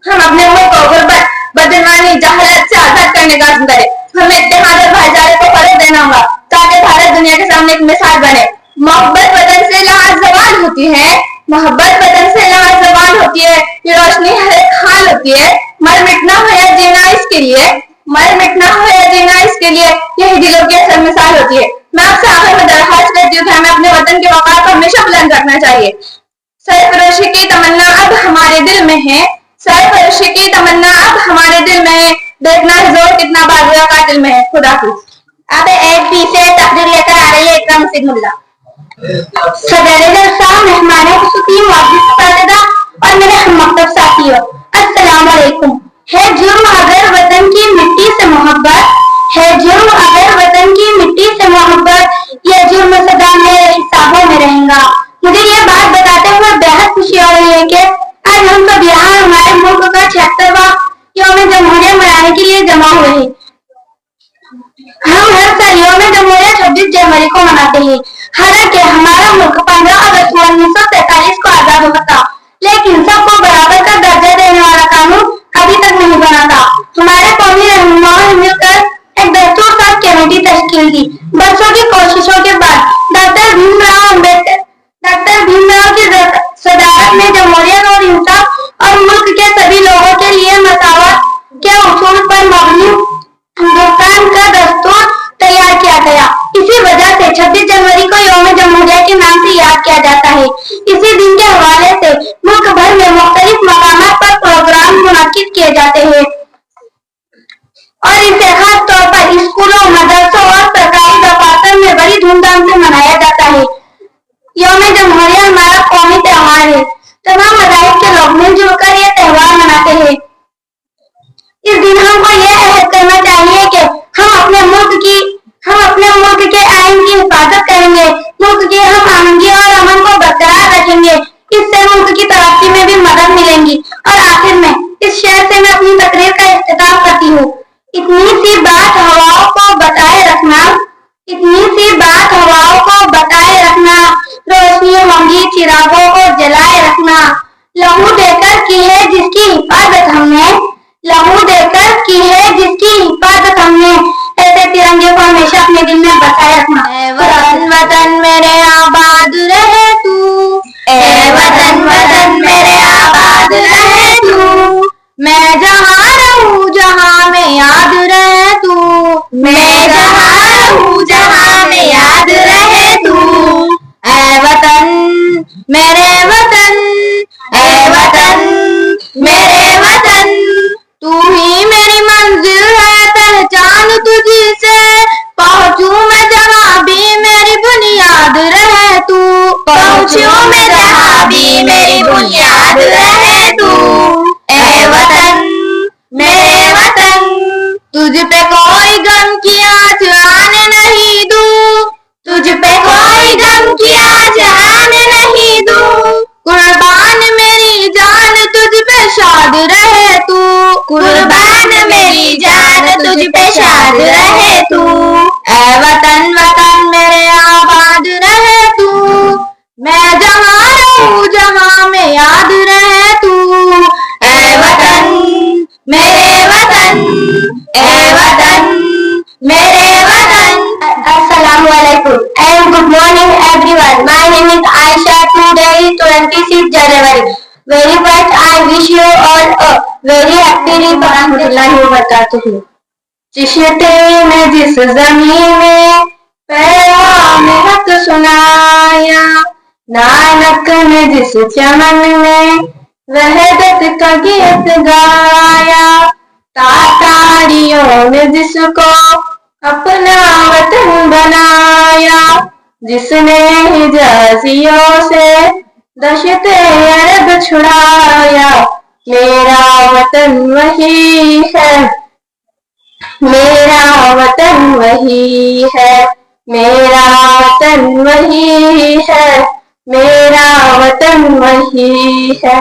हम अपने मुल्क को गुर्बत, बदनवानी, जहालत से आजाद करने का अज़्म करें। हमें इत्तेहाद और भाईचारे को फरोग देना होगा ताकि भारत दुनिया के सामने एक मिसाल बने। मोहब्बत वतन से लाजवाब होती है, मोहब्बत वतन से लाजवाब होती है, ये रोशनी हर एक हाल होती है। मर मिटना हो या जीना इसके लिए, मर मिटना हो या जीना इसके लिए, यही दिलों की असल मिसाल होती है। मैं आपसे आखिर में दरख्वास्त करती हूँ कि हमें अपने वतन के वक़ार को हमेशा बुलंद रखना चाहिए। सरफरोशी की तमन्ना अब हमारे दिल में है, सरफरोशी की तमन्ना अब हमारे दिल में है, देखना है जोर कितना बाजुआ कातिल में है। खुदाफिज। अब एक पी से तकरीर लेकर आ रही है इकराम सिद्दुल्लाह। सदर जलसा, मेहमाने खुसूसी, मुअज़्ज़िज़ साथिदा और मेरे हममकतब साथियों, अस्सलाम वालेकुम। है जुर्म अगर वतन की मिट्टी से मोहब्बत, है जुर्म अगर वतन की मिट्टी से मोहब्बत, यह जुर्म सदा मेरे हिसाबों में रहेगा। मुझे ये बात बताते हुए बेहद खुशी हो रही है कि आज हम सब यहाँ हमारे मुल्क का 76वां यौम जमहूरिया मनाने के लिए जमा हुए हैं। हम हर साल यौम जमहूरिया 26 जनवरी को मनाते हैं। हालांकि हमारा मुल्क 15 अगस्त 1947 को आजाद हुआ था, लेकिन सबको बराबर का दर्जा देने वाला कानून अभी तक नहीं बना था। हमारे कौमी रहनुमाओं ने मिलकर एक दस्तूर साज कमेटी तश्कील की। बरसों की कोशिशों के बाद डॉक्टर भीमराव की सदारत में जमहूरियत और इंसाफ और मुल्क के सभी लोगों के लिए मसावत के उसूल पर मबनी हिंदुस्तान का दस्तूर तैयार किया गया। इसी वजह से 26 जनवरी को यौम जमहूरिया के नाम से याद किया जाता है। इसी दिन के हवाले से मुल्क भर में मुख्तलिफ इस दिन हमको यह अहद करना चाहिए कि हम अपने मुल्क के आइन की हिफाजत करेंगे, मुल्क की हम आमदनी और अमन को बरकरार रखेंगे। इससे मुल्क की तरक्की में भी मदद मिलेगी। और आखिर में इस शेर से मैं अपनी तकरीर का इख्तिताम करती हूँ। इतनी सी बात हवाओं को बताए रखना, रोशनी होंगी चिरागों को जलाए रखना। लहू देकर की है जिसकी हिफाजत हमने, ऐसे तिरंगे को हमेशा अपने दिल में बसाए रखना। वतन वतन मेरे आबाद रहे तू, ए वतन वतन मेरे आबाद रहे तू, मैं जहाँ रहूँ जहाँ में याद रहे तू, मैं जहाँ रहूँ जहाँ में याद रहे तू। ऐ वतन मेरे वतन, ऐ वतन मेरे वतन, तू ही मेरी मंजिल है, पहचान तुझी से पहुँचूं मैं जहाँ भी मेरी बुनियाद रहे तू, पहुँचूं मैं जहाँ भी मेरी बुनियाद रहे तू। ऐ वतन मेरे वतन, तुझ पे कोई गम की आँच आने नहीं दूं, तुझ पे कोई गम की आँच आने नहीं दूं। कुर्बान मेरी जान तुझ पे शाद रहे तू, कुर्बान मेरी जान तुझ पे शाद रहे तू। ऐ वतन वतन मेरे आबाद रहे तू, मैं जहाँ रहूँ जहाँ में याद रहे तू। ऐ वतन मेरे वतन, ऐ वतन मेरे वतन। Assalamualaikum and good morning everyone. My name is Aisha. Today is 26 January. Very first I wish you all a very happy Warahmatullahi Wabarakatuh. चिश्ते में जिस ज़मीं में पैगाम हक सुनाया, नानक ने जिस चमन में वहदत का गीत गाया, तातारियों ने जिसको अपना वतन बनाया, जिसने हिजाजियों से दशते अरब छुड़ाया, मेरा वतन वही है, मेरा वतन वही है, मेरा वतन वही है, मेरा वतन वही है।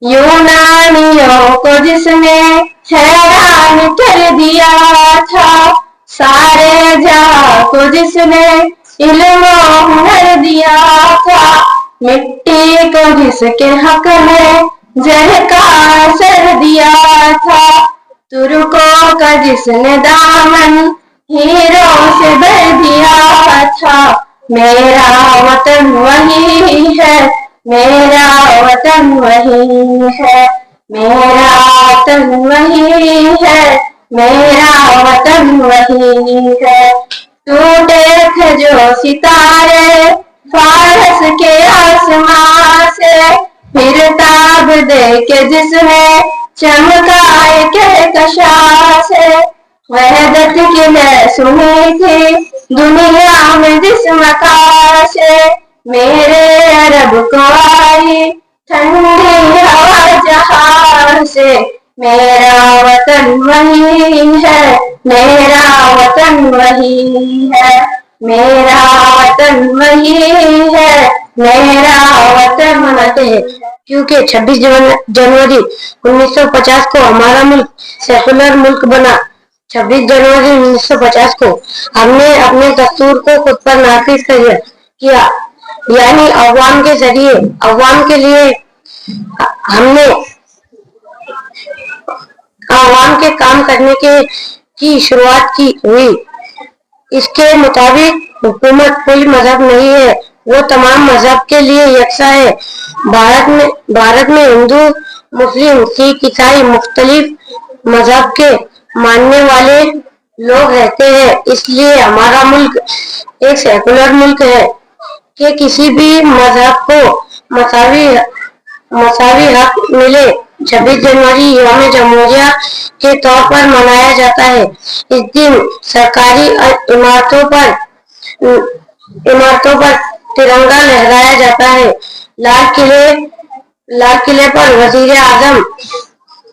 यूनानियों को जिसने हैरान कर दिया था, सारे जहां को जिसने इल्म हुनर दिया था, मिट्टी को जिसके हक में जह का असर दिया था, तुर्कों का जिसने दामन हीरों से भर दिया था, मेरा वतन वही है, मेरा वतन वही है, मेरा वतन वही है, मेरा वतन वही है। टूटे थे जो सितारे फारस के आसमां से, फिर ताब दे के जिसने चमकाए कहकशां से, वहदत की मैं सुनी थी दुनिया में जिस मकान से, मेरे अरब को आई ठंडी हवा जहां से, मेरा वतन वही है, मेरा वतन वही है, मेरा वतन वही है, मेरा वतन वही है। क्योंकि 26 जनवरी 1950 को हमारा मुल्क सेकुलर मुल्क बना। 26 जनवरी 1950 को हमने अपने दस्तूर को खुद पर नाफिज किया, यानी अवाम के जरिए अवाम के लिए हमने अवाम के काम करने की शुरुआत की हुई। इसके मुताबिक हुकूमत कोई मजहब नहीं है, वो तमाम मजहब के लिए यकसा है। भारत में हिंदू, मुस्लिम, सिख, ईसाई मुख्तलिफ मजहब के मानने वाले लोग रहते हैं। इसलिए हमारा मुल्क एक सेकुलर मुल्क है कि किसी भी मजहब को मसावी हक मिले। 26 जनवरी यौम जमहूरिया के तौर पर मनाया जाता है। इस दिन सरकारी इमारतों पर तिरंगा लहराया जाता है। लाल किले पर वजीर आजम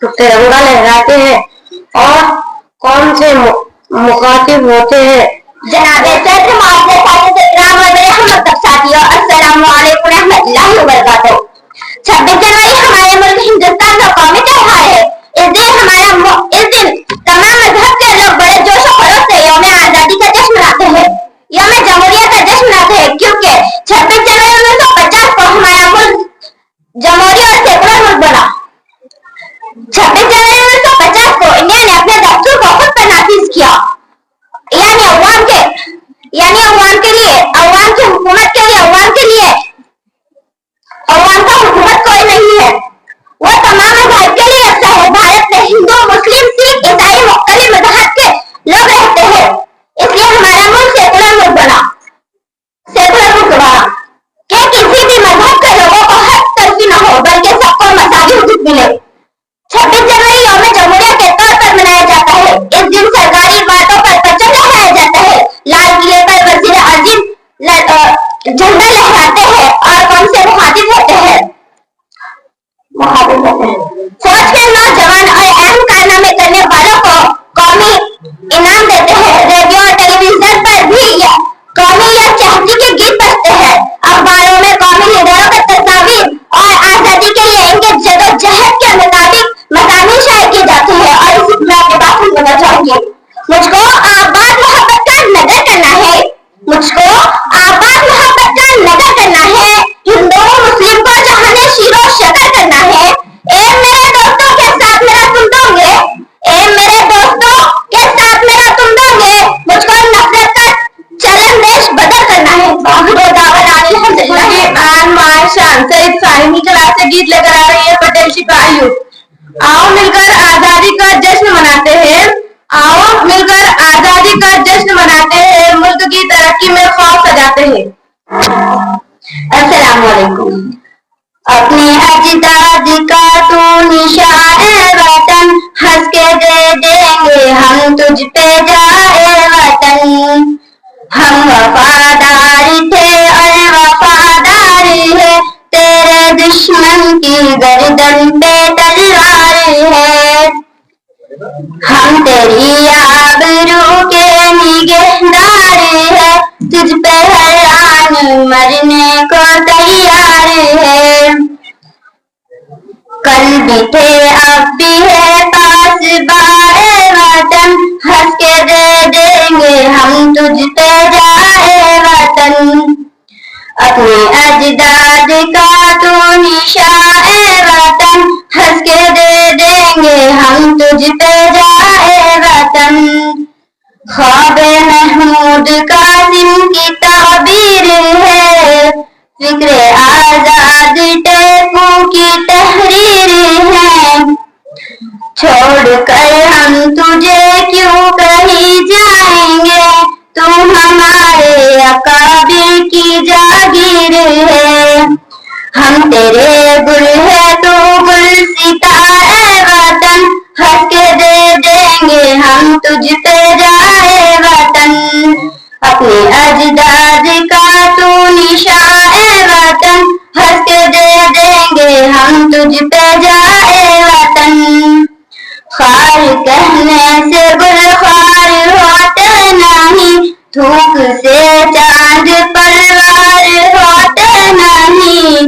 तिरंगा लहराते हैं और कौन से मुखातिब होते हैं? जनाबे सदर मुअज़्ज़ज़ साथियों इकराम व रहमत साथियों, अस्सलामु अलैकुम व रहमतुल्लाहि व बरकातहू। 26 जनवरी हमारे मुल्क हिंदुस्तान का कौमी त्योहार है। इस दिन तमाम मजहब के लोग बड़े जोश और खरोश से यौम आजादी का जश्न मनाते हैं, यौम जमहूरियत का जश्न मनाते हैं, क्योंकि 26 जनवरी 1950 को हमारा मुल्क जमहूरी और सेकुलर मुल्क बना। 26 जनवरी 1950 को इंडिया ने अपने दस्तूर को खुद पर नाफिज किया, यानी अवाम की हुकूमत के लिए अवाम का हुकूमत कोई नहीं है, वो तमाम मज़ाहिब के लिए रखता है। भारत में हिंदू, मुस्लिम, सिख, ईसाई मुख्तलिफ मज़हब के लोग रहते हैं, इसलिए हमारा मुल्क सेकुलर मुल्क बना कि किसी भी मजहब के लोगों को हक तलफी न हो, बल्कि सबको मसावी हुकूक मिले। 26 जनवरी यौम जमहूरियत के तौर पर मनाया जाता है। इस दिन सरकारी बातों पर परचम लहराया जाता है, लाल किले पर वज़ीर आज़म झंडा लहराते हैं और कौन से मुखातिब होते हैं। फौज के नौजवान और अहम कारनामे करने वालों को कौमी इनाम देते हैं। रेडियो और टेलीविजन पर भी कौमी या चहकी के गीत बजते हैं। अखबारों में कौमी लीडरों के तस्वीर और आजादी के लिए इनके जदोजहद के मुताबिक मज़ामीन शाये किए जाते हैं। और इसी में आपके बात सुनना चाहिए। मुझको आबाद मोहब्बत का नगर करना है, हिंदू मुस्लिम को जहाने शीरो शकर करना है। ए मेरे दोस्तों के साथ मेरा तुम दोगे, मुझको नफरत का चलन देश बदल करना है। सईद फाहिमी क्लास से गीत लेकर आ रही है पटेल सिपाही। आओ मिलकर आजादी का जश्न मनाते हैं, मुल्क की तरक्की में खौफ सजाते हैं। अस्सलाम वालेकुम। अपने अजदाद का तू निशाए वतन, हंस के दे देंगे हम तुझ पे जाए वतन। हम वफादार थे और वफादार है, तेरे दुश्मन की गर्दन पे तलवार है। हम तेरी आबरू के निगहदार है, तुझ पे हर आन मरने को तैयार है। कल भी थे अब भी है पास बाए वतन, हंस के दे देंगे हम तुझ पे जाए वतन। अपने अजदाद का तू निशाए वतन, हंस के दे देंगे हम तुझ पे जाए वतन। ख्वाबे महमूद कासिम की ताबीर है, फिक्रे आजाद टेपू की तहरीर है। छोड़कर हम तुझे क्यों कहीं जाएंगे, तू हमारे अकाबिर की जागीर है। हम तेरे गुल है तू गुल सिताए वतन, हंस के दे देंगे हम तुझ पे जाए वतन। अपने अजदाद का तू निशाए वतन, हंस के दे देंगे हम तुझ पे जाए वतन। खार कहने से गुल खार होते नहीं, धूप से चांद परवार होते नहीं।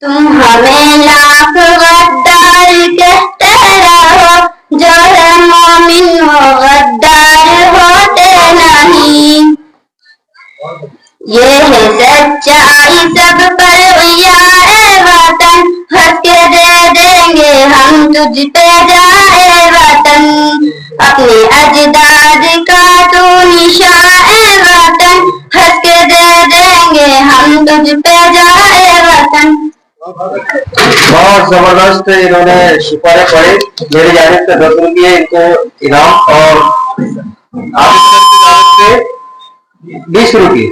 तुम हमें लाख गद्दार कहते रहो, जो है मोमिन वो गद्दार होते नहीं। ये है सच्चाई सब पर यारे वतन, हंस के दे देंगे हम तुझ पे जाए वतन। अपने अजदाद का तू निशाए वतन, हंस के दे देंगे हम तुझ पे जाए वतन। बहुत जबरदस्त इन्होंने सिपारे पढ़े। मेरी जानिब से 10 रुपये इनको इनाम और आप से 20 रुपये।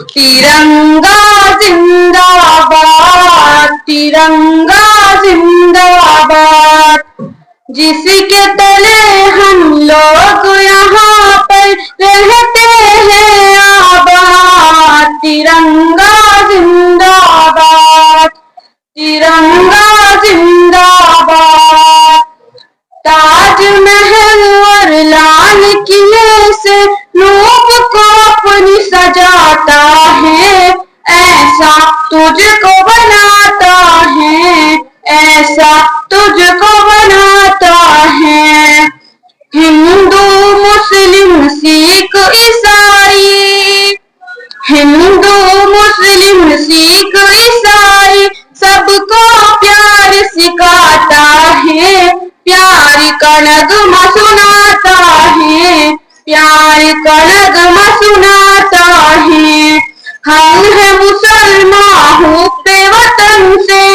तिरंगा जिंदाबाद, तिरंगा जिंदाबाद, जिसके तले हम लोग यहाँ पर रहते हैं आबाद। तिरंगा जिंदाबाद, तिरंगा जिंदाबाद। ताज कैसा तुझको बनाता है। हिंदू मुस्लिम सिख ईसाई, हिंदू मुस्लिम सिख ईसाई सबको प्यार सिखाता है। प्यार का नगमा सुनाता है, प्यार का नगमा सुनाता है। हम है मुसलमान हुब्बे वतन से,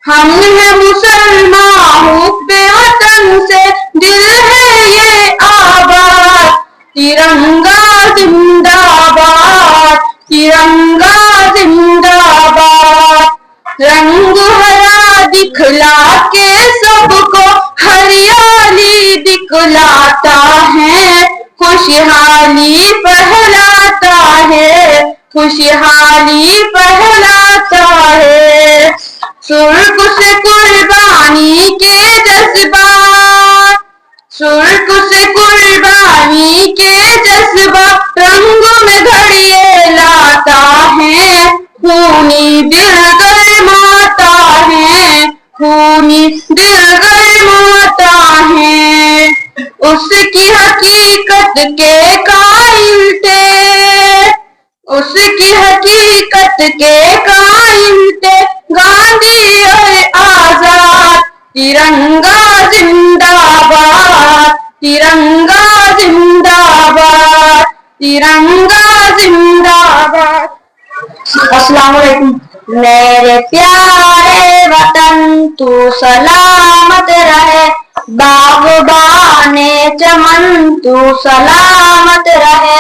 हम है मुसलमान हुब्बे वतन से, दिल है ये आबाद, तिरंगा जिंदाबाद, तिरंगा जिंदाबाद। रंग हरा दिखला के सबको हरियाली दिखलाता है। खुशहाली फैलाता है, खुशहाली फैलाता है। सुर्ख से कुर्बानी के जज्बात, सुर्ख से कुर्बानी के जज्बात रंगों में घड़िए लाता है। खूनी दिल गरमाता है, खूनी दिल गरमाता है। उसकी हकीकत के कायल थे, उसकी हकीकत के कायल थे गांधी और आजाद। तिरंगा जिंदाबाद, तिरंगा जिंदाबाद, तिरंगा जिंदाबाद। अस्सलाम वालेकुम। मेरे प्यारे वतन तू सलामत रहे, बागबाने चमन तू सलामत रहे।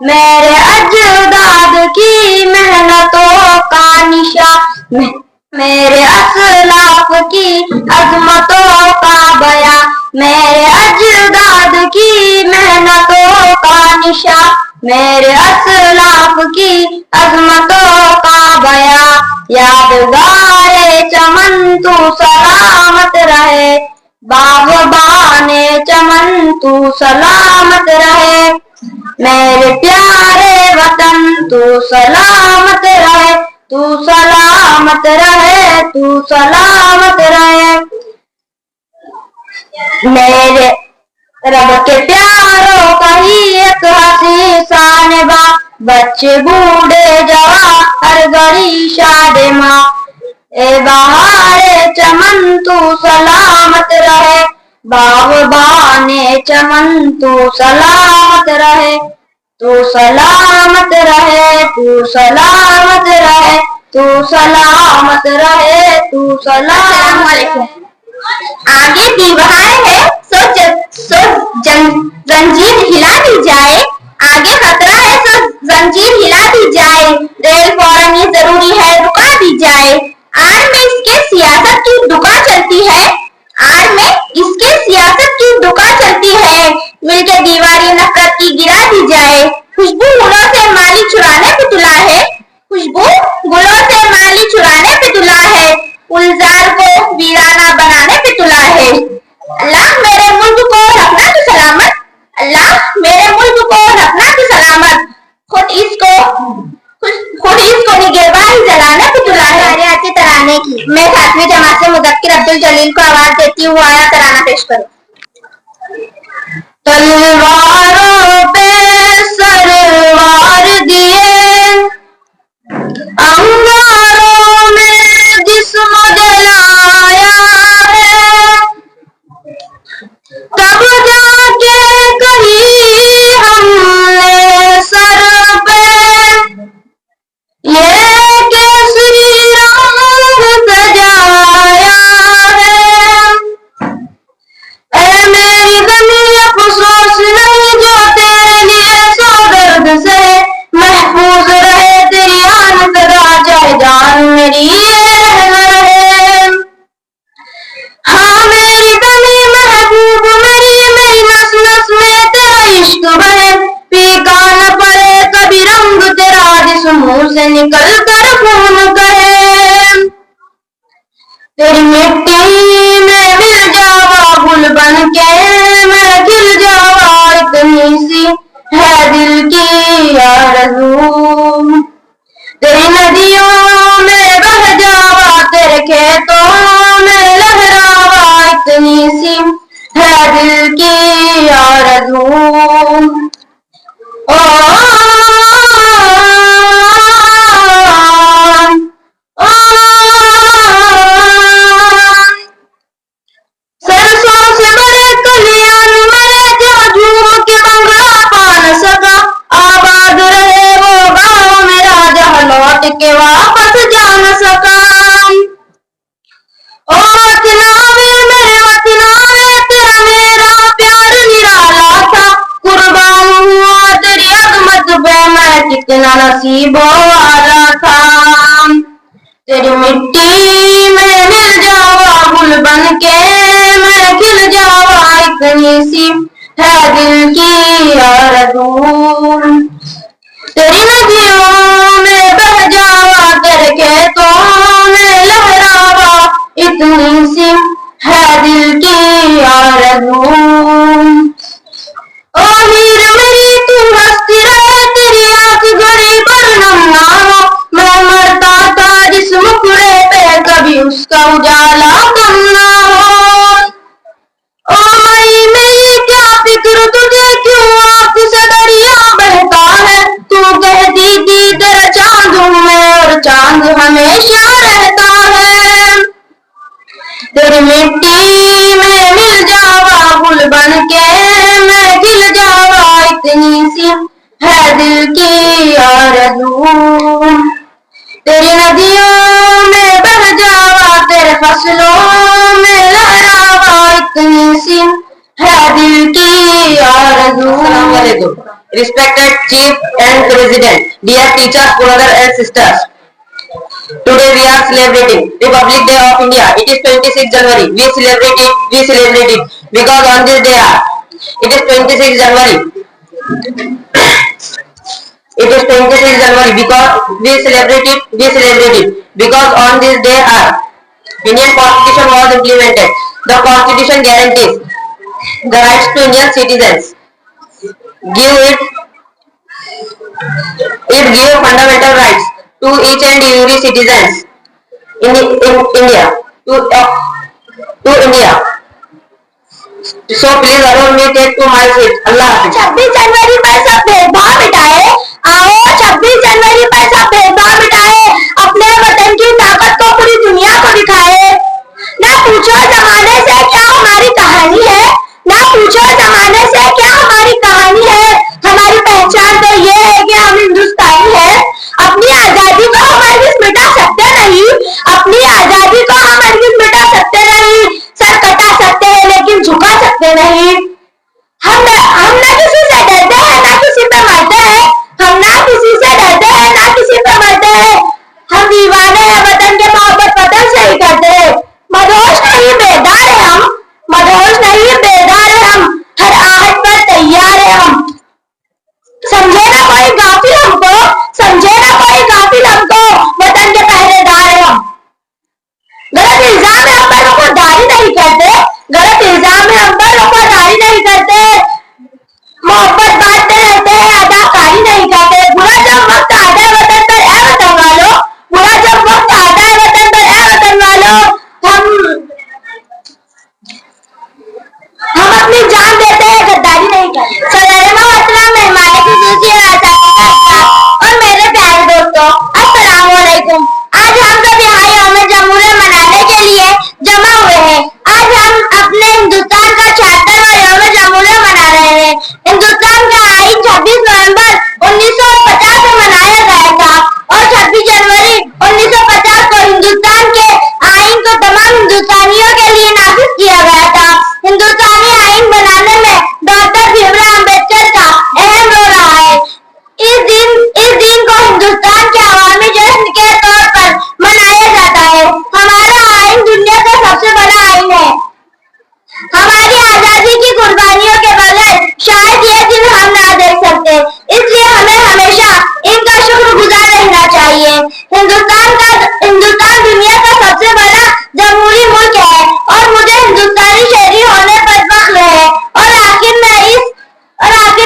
मेरे अजदाद की मेहनतों का निशान, मेरे असलाफ की अजमतों का बयां, मेरे अजदाद की मेहनतों का निशान, मेरे असलाफ की अजमतों का बयां। यादगारे चमन तू सलामत रहे, बागबाने चमन तू सलामत रहे। मेरे प्यारे वतन तू सलामत रहे, तू सलामत रहे, तू सलामत रहे। मेरे रब के प्यारों का ही एक हसी शान बा, बच्चे बूढ़े जवान हर घड़ी शादे माँ। ए बहारे चमन तू सलामत रहे, बागबाने चमन तू सलामत रहे, तू सलामत रहे, तू सलामत रहे, तू सलामत रहे, तू सलामत। आगे भी बहार है सो जंजीर हिला दी जाए, आगे खतरा है सो जंजीर हिला दी जाए। रेल फौरन ये जरूरी है रुका दी जाए। आड़ में इसके सियासत की दुका चलती है, आड़ में इसके सियासत की दुका चलती है। मिलके दीवारी नफरत की गिरा दी जाए। खुशबू गुलों से माली चुराने पे तुला है, खुशबू गुलों से माली चुराने पे तुला है। गुलजार को वीराना बनाने पे तुला है। अल्लाह मेरे मुल्क को रखना तो सलामत, अल्लाह मेरे मुल्क को रखना तो सलामत। खुद इसको निगहबान जलाने पे तुला है। आती तराने की मैं 7वीं जमात से मुदक्किर अब्दुल जलील को आवाज देती हूँ, आया तराना पेश करो। तलवारों पे सरवार दिए, अंगारों में जिस्म जलाया है, तब जाके कहीं हमने सर पे ये केसरी रंग सजाया है। ऐ मेरी गमी अफसोस नहीं जो तेरे लिए सौ दर्द से महफूज रहे, तेरी आन सदा जाए जान मेरी ये रहना है। हाँ मेरी गमी महबूब मेरी नस नस में तेरा इश्क बहे, फीका न पड़े कभी रंग तेरा जिस मुंह से निकल कर खून कहे। तेरी मिट्टी में मिल जावा गुल बन के मैं खिल जावा, इतनी सी है दिल की आरज़ू। तेरी नदियों में बह जावा तेरे खेतों कितना नसीबों वाला था। तेरी मिट्टी में मिल जावा गुल बन के मैं खिल जावा, इतनी सी है दिल की आरज़ू। तेरी नदियों में बह जावा तेरे खेतों में लहरावा, इतनी सी है दिल की आरज़ू। ओ हीर मेरी तू हंसती रहे, तेरी आंख घड़ी पर नम ना हो। मैं मरता था जिस मुखड़े पे कभी उसका उजाला कम ना हो। ओ मई मेरी क्या फिक्र तुझे, क्यों आंख से दरिया बहता है। तू कहती थी तेरा चांद हूँ मैं और चांद हमेशा रहता है। तेरी मिट्टी में मिल जावा गुल बन के मैं खिल जावा, इतनी सी है दिल की आरज़ू। तेरी नदियों में बह जावा तेरे फसलों में लहरावा, इतनी सी है दिल की आरज़ू। Respected Chief and President, dear teachers, brothers and sisters, today we are celebrating Republic Day of India. It is 26 January. We celebrate it because on this day it is 26 January. It is 26 January because we celebrate it because on this day our Indian Constitution was implemented. The Constitution guarantees the rights to Indian citizens. It gives fundamental rights to each and every citizens in India to India. So please allow me take to my seat. Allah Hafiz. 26 जनवरी पर सब भेदभाव मिटाए, आओ 26 जनवरी पर सब भेदभाव मिटाए, अपने वतन की ताकत को पूरी दुनिया को दिखाए। ना पूछो जमाने से क्या हमारी कहानी है, ना पूछो जमाने से क्या हमारी कहानी है। हमारी पहचान तो ये है कि हम हिंदुस्तानी हैं। अपनी आजादी को हम हरगिज़ मिटा सकते नहीं, अपनी आजादी को हम हरगिज़ मिटा सकते नहीं। सर कटा सकते हैं लेकिन झुका सकते नहीं। हम ना किसी से डरते हैं ना किसी पे मरते हैं, हम ना किसी से डरते हैं ना किसी पे मरते हैं। हम दीवाने हैं वतन के, मोहब्बत वतन से ही करते हैं। मदहोश नहीं बेदार है हम, मदहोश नहीं बेदार है हम, हर आहट पर तैयार है हम। समझे ना कोई गाफिल हमको, समझे ना कोई गाफिल हमको, वतन के पहरेदार है हम। गलत इल्जाम में हम पर वफादारी नहीं करते, गलत इल्जाम में हम पर वफादारी नहीं करते। मोहब्बत बांटते रहते हैं, अदाकारी नहीं करते। बुरा जब वक्त आता है वतन पर ए वतन वालों, बुरा जब वक्त आता है वतन पर ए वतन वालों, हम अपनी जान देते हैं, गद्दारी नहीं करते। सदर मोहतरम मेहमान खुसूसी और मेरे प्यारे दोस्तों, अस्सलाम वालेकुम। आज हम सब यहाँ यौम जमहूरियत मनाने के लिए जमा हुए हैं। आज हम अपने हिंदुस्तान का 76वां यौम जमहूरियत मना रहे हैं। हिंदुस्तान का आइन 26 नवंबर 1950 में मनाया गया था और 26 जनवरी 1950 को हिंदुस्तान के आइन को तमाम हिंदुस्तानियों के लिए नाफिज किया गया था। हिंदुस्तानी आइन बनाने में डॉक्टर भीमराव अम्बेडकर का अहम रोल रहा है। इस दिन को हिंदुस्तान के अवामी जश्न के तौर पर मनाया जाता है। हमारा आइन दुनिया का सबसे बड़ा आइन है। हमारी आजादी की कुर्बानियों के बगैर शायद ये दिन हम ना देख सकते, इसलिए हमें हमेशा इनका शुक्रगुजार रहना चाहिए। हिंदुस्तान दुनिया का सबसे बड़ा जमहूरी मुल्क है और मुझे हिंदुस्तानी शहरी होने पर फख्र है। और आखिर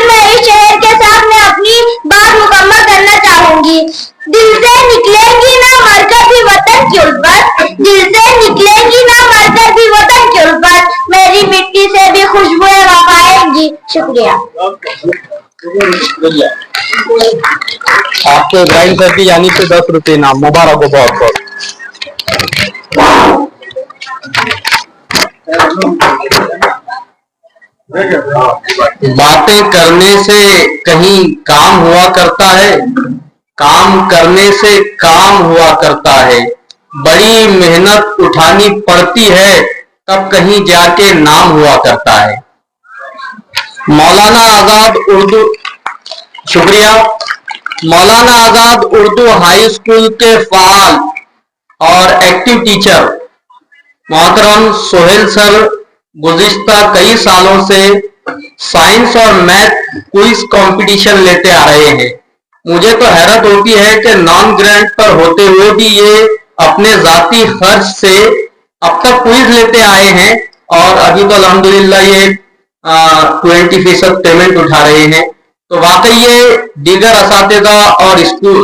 में इस शहर के साथ मैं अपनी बात मुकम्मल करना चाहूंगी। दिल से निकलेगी ना मरकर भी वतन की उल्फत, दिल से निकलेगी ना मरकर भी वतन की उल्फत, मेरी मिट्टी से भी खुशबुएं वफाएंगी। शुक्रिया। आपके इब्राहिम सर की यानी से 10 रुपये नाम, मुबारक हो बहुत बहुत। बातें करने से कहीं काम हुआ करता है, काम करने से काम हुआ करता है, बड़ी मेहनत उठानी पड़ती है तब कहीं जाके नाम हुआ करता है। मौलाना आजाद उर्दू, शुक्रिया। मौलाना आजाद उर्दू हाई स्कूल के फाल और एक्टिव टीचर मोहतरम सोहेल सर गुज़िश्ता कई सालों से साइंस और मैथ क्विज कंपटीशन लेते आ रहे हैं। मुझे तो हैरत होती है कि नॉन ग्रांट पर होते हुए भी ये अपने जाती खर्च से अब तक क्विज लेते आए हैं और अभी तो अल्हम्दुलिल्लाह ये 20% पेमेंट उठा रहे हैं। तो वाकई ये दीगर असातिज़ा और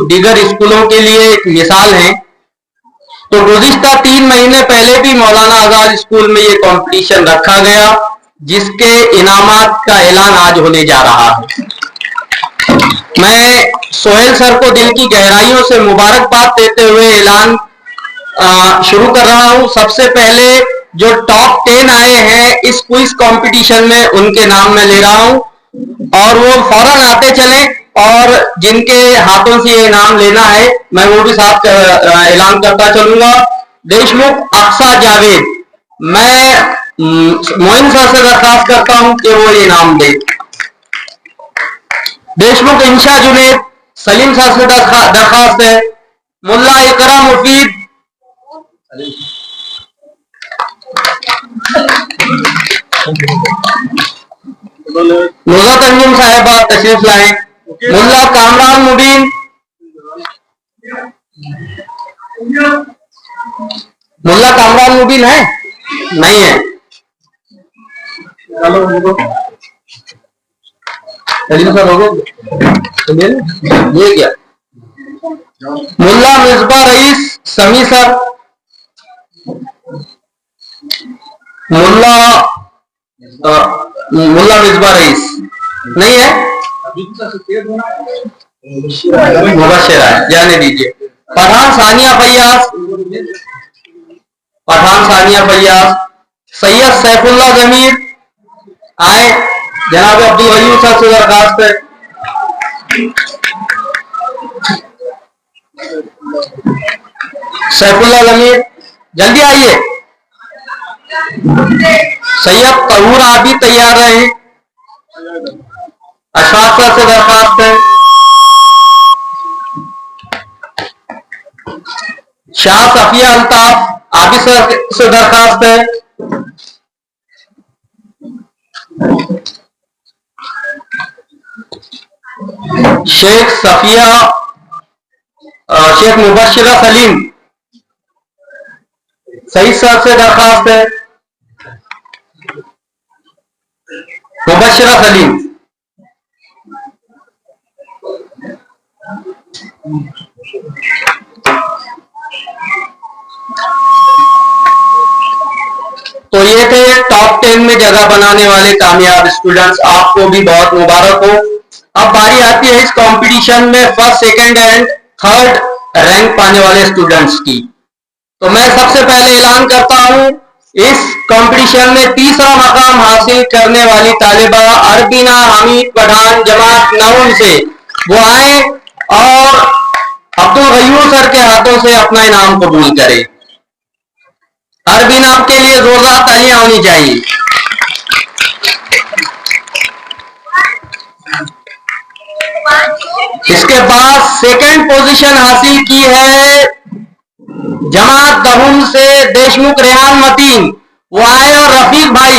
दीगर स्कूलों के लिए एक मिसाल है। तो गुज़िश्ता 3 महीने पहले भी मौलाना आजाद स्कूल में ये कंपटीशन रखा गया, जिसके इनामात का ऐलान आज होने जा रहा है। मैं सोहेल सर को दिल की गहराइयों से मुबारकबाद देते हुए ऐलान शुरू कर रहा हूं। सबसे पहले जो टॉप 10 आए हैं इस क्विज कंपटीशन में, उनके नाम मैं ले रहा हूं और वो फौरन आते चले, और जिनके हाथों से ये इनाम लेना है मैं वो भी साथ ऐलान करता चलूंगा। देशमुख अक्सा जावेद, मैं मोइन सर से दरखास्त करता हूं कि वो ये इनाम दे। देशमुख इंशा जुनेद, सलीम सर से दरखास्त है। मुल्ला इकरा मुफीद, नुज़रत अंजुम साहिबा तशरीफ लाए। मुल्ला कामरान मुबीन, मुल्ला कामरान मुबीन है? नहीं है। सर हो ये क्या? मुल्ला मिसबा रईस समी सर, मुल्ला मिसबा रईस नहीं है, मुबशरा है, जाने दीजिए। पठान सानिया फैयाज, सैयद सैफुल्ला जमीर आए। जनाब अब्दुल गयूर सर से दरखास्त है। सैफुल्ला जमीर जल्दी आइए। सैयद तहूर आप भी तैयार रहे। अशफाक सर से दरखास्त है। शाह सफिया अल्ताफ आबिद सर से दरखास्त है। शेख सफिया, शेख मुबशरा सलीम सईद सर से दरखास्त है। मुबशरा सलीम, तो ये थे टॉप 10 में जगह बनाने वाले कामयाब स्टूडेंट्स। आपको भी बहुत मुबारक हो। अब बारी आती है इस कंपटीशन में first, second and third rank पाने वाले स्टूडेंट्स की। तो मैं सबसे पहले ऐलान करता हूं, इस कंपटीशन में तीसरा मकाम हासिल करने वाली तालिबा अरबीना हमीद पठान जमात नऊन से वो आए और अब्दुल गयूर सर के हाथों से अपना इनाम कबूल करें। अरबीना आपके लिए जोरदार तालियां होनी चाहिए। इसके बाद सेकंड पोजीशन हासिल की है जमात दहुम से देशमुख रेहान मतीन, वो आए और रफीक भाई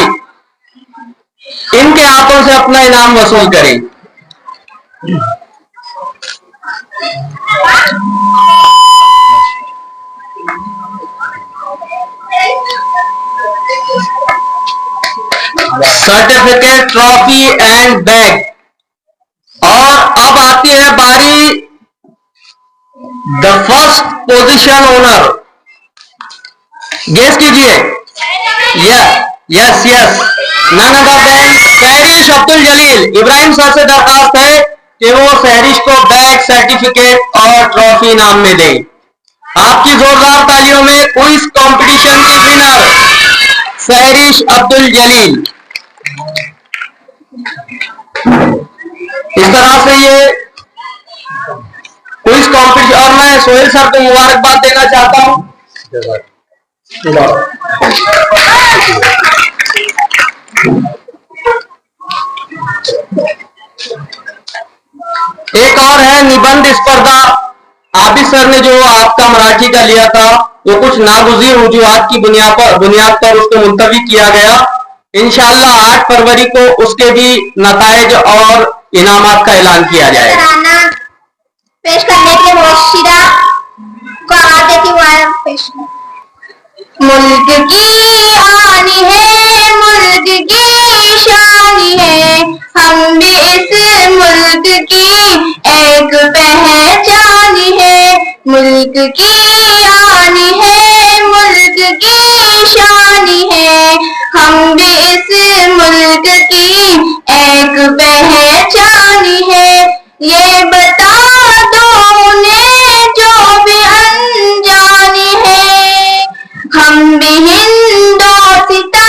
इनके हाथों से अपना इनाम वसूल करें। Certificate, trophy and bag. और अब आती है बारी the first position owner. Guess कीजिए। Yes none other than Sahrish Abdul Jalil. Ibrahim sir से दरखास्त है कि वो सहरिश को बैग, सर्टिफिकेट और ट्रॉफी इनाम में दें। आपकी जोरदार तालियों में क्विज कंपटीशन की विनर सहरिश अब्दुल जलील। इस तरह से ये क्विज कंपटीशन, और मैं सोहेल सर को मुबारकबाद देना चाहता हूं। एक और है निबंध स्पर्धा। आबिद सर ने जो आपका मराठी का लिया था वो कुछ नागुज़ीर वजूहात की बुनियाद पर उसको मुलतवी किया गया। इंशाअल्लाह 8 फरवरी को उसके भी नताइज और इनामात का ऐलान किया जाएगा। तराना पेश करने के लिए मुर्शिदा को आवाज देती हूँ पेश। मुल्क की आनी है, मुल्क की शानी है, हम भी इस मुल्क की एक पहचान है। मुल्क की आनी है, मुल्क की शानी है, हम भी इस मुल्क की एक पहचान है। ये बता दो उन्हें जो भी अनजानी है, हम भी हिंदोसिता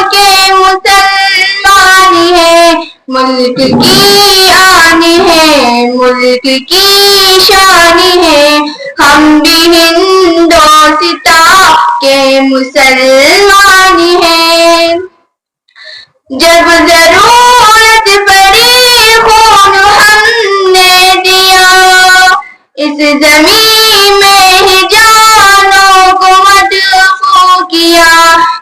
के मुसलमान है। मुल्क की आनी है, मुल्क की शानी है, हम भी हिंदोसिता के मुसलमान है। जब जरूरत पड़ी खून हमने दिया, इस जमीन में ही जानों को मदफू किया।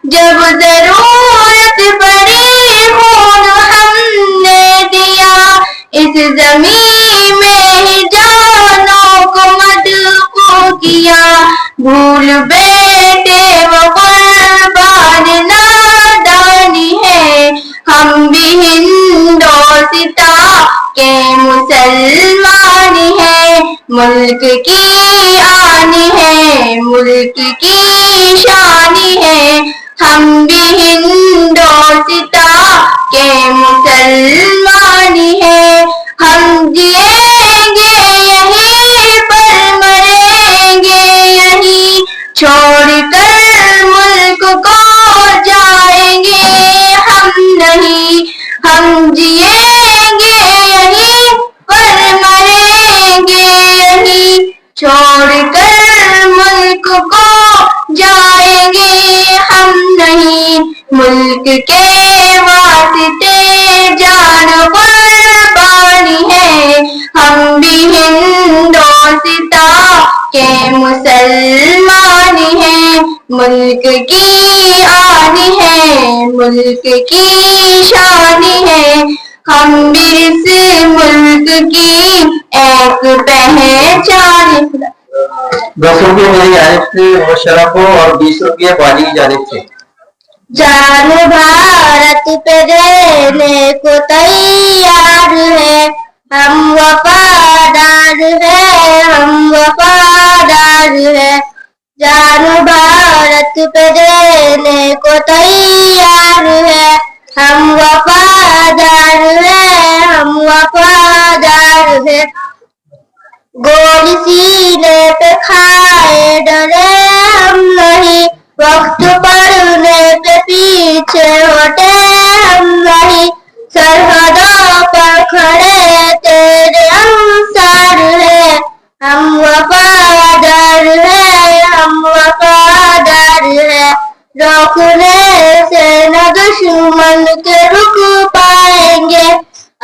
जब जरूरत पड़ी खून हमने दिया, इस जमीन में ही जानों को मदफू किया। भूल बेटे वो कुर्बान नादानी है, हम भी हिंदोसिता के मुसलमान है। मुल्क की आनी है, मुल्क की शानी है, हम भी हिंदोसिता के मुसलमान है। हम जिएंगे यहीं पर मरेंगे यहीं, छोड़कर मुल्क को जाएंगे हम नहीं। हम जिएंगे यहीं पर मरेंगे यहीं, छोड़कर मुल्क को जाएंगे हम नहीं। मुल्क के वास्ते जान कुर्बानी है, हम भी हिंदोसिता के मुसलमान है। मुल्क की आनी है, मुल्क की शानी है, हम भी इस मुल्क की एक पहचान है। 10 रुपये मेरी जानिब से और शरफ हो और 20 रुपये वाली की जानिब से। जान भारत पे देने को तैयार है, हम वफादार है, हम वफादार है। जान भारत पे देने को तैयार है, हम वफादार है, हम वफादार है। गोली सीने पे खाए डरे हम नहीं, वक्त पड़ने पे पीछे हटे हम नहीं। सरहदों पर खड़े तेरे अंसार है, हम वफादार है, हम वफादार है। रोकने से न दुश्मन के रुक पाएंगे,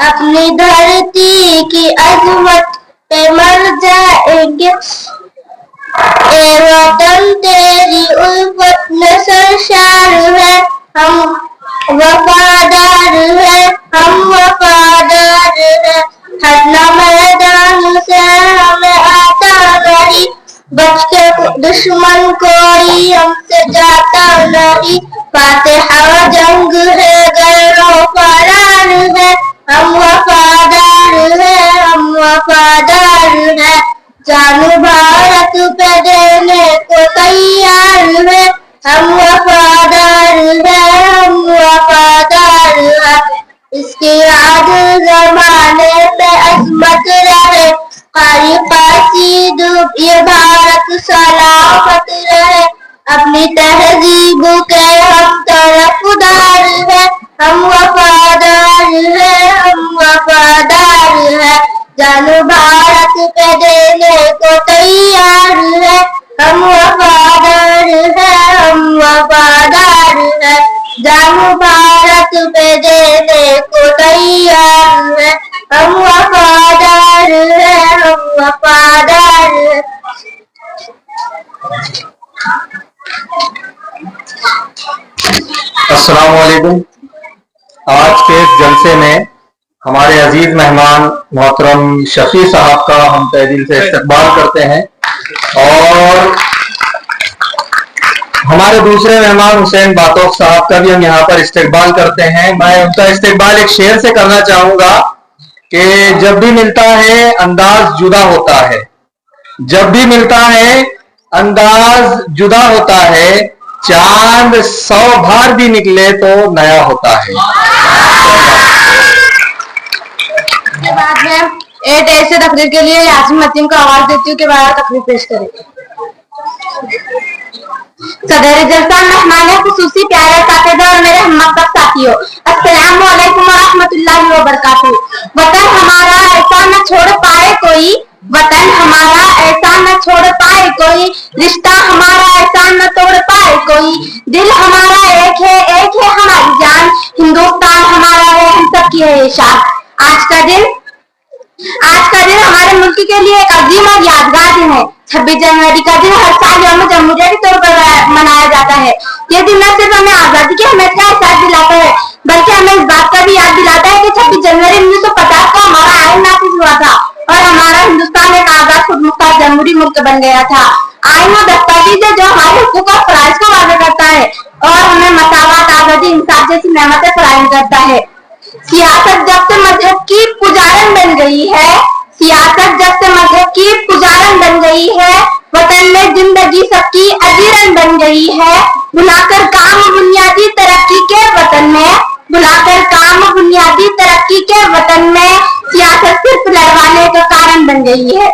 अपनी धरती की अजमत पे मर जाएंगे। ए वतन तेरी उल्फत में सरशार है, हम वफादार है, हम वफादार है। हटना मैदान से हमें आता नहीं, बच के दुश्मन कोई हमसे जाता नहीं। फातिहा जंग है गैरों फरार है, हम वफादार है, हम वफादार है। जानू भारत पे देने को तैयार है, हम वफादार है, हम वफादार है। इसकी याद जमाने पे अजमत रहे, कारी पासी डूब ये भारत सलामत रहे। अपनी तहजीब के हम तरफदार है, हम वफादार है, हम वफादार है। जानू भारत पे देने को तैयार है, हम वफादार है, हम वफादार है। जानू भारत पे देने को तैयार है, हम वफादार वफादार। अस्सलाम वालेकुम। आज के इस जलसे में हमारे अजीज मेहमान मोहतरम शफी साहब का हम तहे दिल से इस्तकबाल करते हैं और हमारे दूसरे मेहमान हुसैन बातोक साहब का भी हम यहाँ पर इस्तकबाल करते हैं। मैं उनका इस्तकबाल एक शेर से करना चाहूंगा कि जब भी मिलता है अंदाज जुदा होता है, जब भी मिलता है अंदाज जुदा होता है, चांद 100 बार भी निकले तो नया होता है। इसके बाद में एट ऐसे तकरीर के लिए यासीन मतीम को आवाज देती हूँ कि वह तकरीर पेश करे। सदर जलसा मेहमान खुसूसी प्यारे साथीदार और मेरे हममकतब साथियों, अस्सलाम वालेकुम व रहमतुल्लाहि व बरकातुहू। वतन हमारा ऐसा न छोड़ पाए कोई, वतन हमारा ऐसा न छोड़ पाए कोई, रिश्ता हमारा ऐसा न तोड़ पाए कोई, दिल हमारा एक है हमारी जान, हिंदुस्तान हमारा है हम सबकी है शान। आज का दिन हमारे मुल्क के लिए एक अजीम और यादगार दिन है। 26 जनवरी का दिन हर साल यौम जमहूरिया के तौर पर मनाया जाता है। ये दिन न सिर्फ हमें आजादी की अहमियत का एहसास दिलाता है, बल्कि हमें इस बात का भी याद दिलाता है कि 26 जनवरी 1950 को हमारा आइन नाफिज हुआ था और हमारा हिंदुस्तान एक आजाद खुदमुख्तार जमहूरी मुल्क बन गया था। आइन वो दस्तावेज है जो हमारे हुकूक और फराइज को वाज़ेह करता है और हमें मसावत, आजादी, इंसाफ जैसी नेमतें फराहम करता है। सियासत जब से मजहब की पुजारन बन गई है, सियासत जब से मजहब की पुजारन बन गई है, वतन में जिंदगी सबकी अजीरन बन गई है। बुलाकर काम बुनियादी तरक्की के वतन में, बुलाकर काम बुनियादी तरक्की के वतन में, सियासत सिर्फ लड़वाने का कारण बन गई है।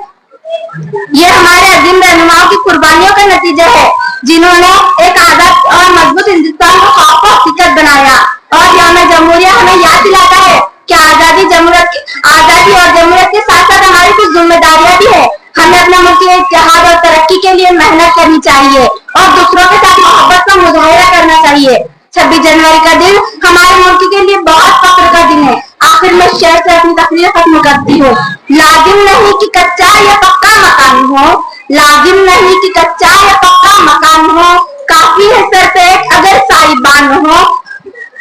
ये हमारे अजीम रहनुमाओं की कुर्बानियों का नतीजा है, जिन्होंने एक आजाद और मजबूत हिंदुस्तान को ख्वाब को हकीकत बनाया। और यौम जमहूरिया हमें याद दिलाता है कि आजादी और जमहूरियत के साथ साथ हमारी कुछ जिम्मेदारियां भी है। हमें अपने मुल्क के इत्तेहाद और तरक्की के लिए मेहनत करनी चाहिए और दूसरों के साथ मोहब्बत का मुजाहिरा करना चाहिए। 26 जनवरी का दिन हमारे मुल्क के लिए बहुत फख्र का दिन है। आखिर में शेर से अपनी तकरीर खत्म करती हूँ। लाजिम नहीं कि कच्चा या पक्का मकान हो, लाजिम नहीं कि कच्चा या पक्का मकान हो, काफी है सर पे अगर साहिबान हो।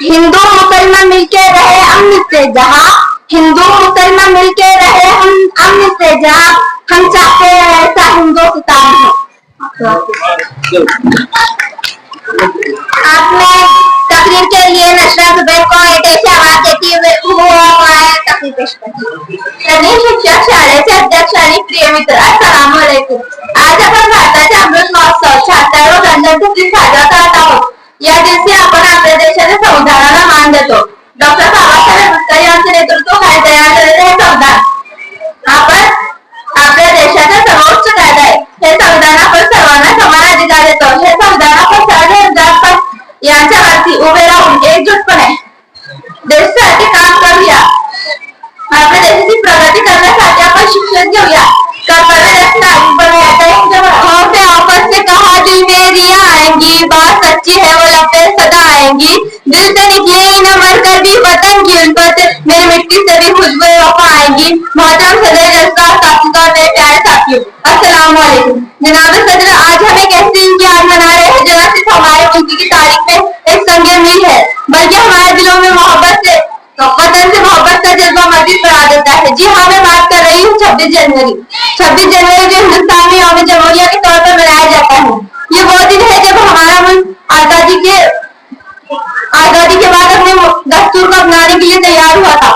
हिंदू मुसलमान मिलके रहे अमन से जहां, हिंदू मुसलमान मिलके रहे हम अमन से जहां, हम चाहते हैं ऐसा हिंदुस्तान हो। आपने तकरीर के लिए नशरा जुबैर को एक ऐसी आवाज देती हुए तकरीर पेश करती शिक्षक शाळेचे अध्यक्ष आणि प्रिय मित्र, अस्सलाम वालेकुम। आज आपण भारताच्या अमृत महोत्सव 76 वा गणतंत्र साजरा करत आहोत। या दिवशी आपण आपल्या देशाच्या संविधानाला मान देतो। डॉक्टर बाबासाहेब आंबेडकर यांचे नेतृत्व तयार केलेले हे संविधान आपण आपल्या देशाचा सर्वोच्च कायदा आहे। हे संविधान आपण सर्वांना समान अधिकार देतो। हे संविधान आपण सर्व जात यांच्यावरती उभे राहून एकजुटपणे देशासाठी काम करूया। आपल्या देशाची प्रगती करण्यासाठी आपण शिक्षण घेऊया, कर्तव्यदक्ष नागरिक बनूया। से आपस से कहा दिल मेरी आएंगी, बात सच्ची है वो लपटें सदा आएंगी, दिल से निकले ही न मर कर भी वतन की उल्फत, मेरी मिट्टी से भी खुशबू वफा आएंगी। मोहतरम सदर जलसा साथियों और मेरे प्यारे साथियों, अस्सलाम वालेकुम। जनाब सदर, आज हम एक ऐसे दिन की याद मना रहे हैं जो न सिर्फ हमारे मुल्क की तारीख में एक संग मील है, बल्कि हमारे दिलों में वतन से मोहब्बत का जज्बा मजीद बढ़ा देता है। जी हाँ, मैं बात कर रही हूँ 26 जनवरी। 26 जनवरी जो हिंदुस्तान में यौम जमहूरिया के तौर पर मनाया जाता है। ये वो दिन है जब हमारा मुल्क आजादी के बाद अपने दस्तूर को अपनाने के लिए तैयार हुआ था।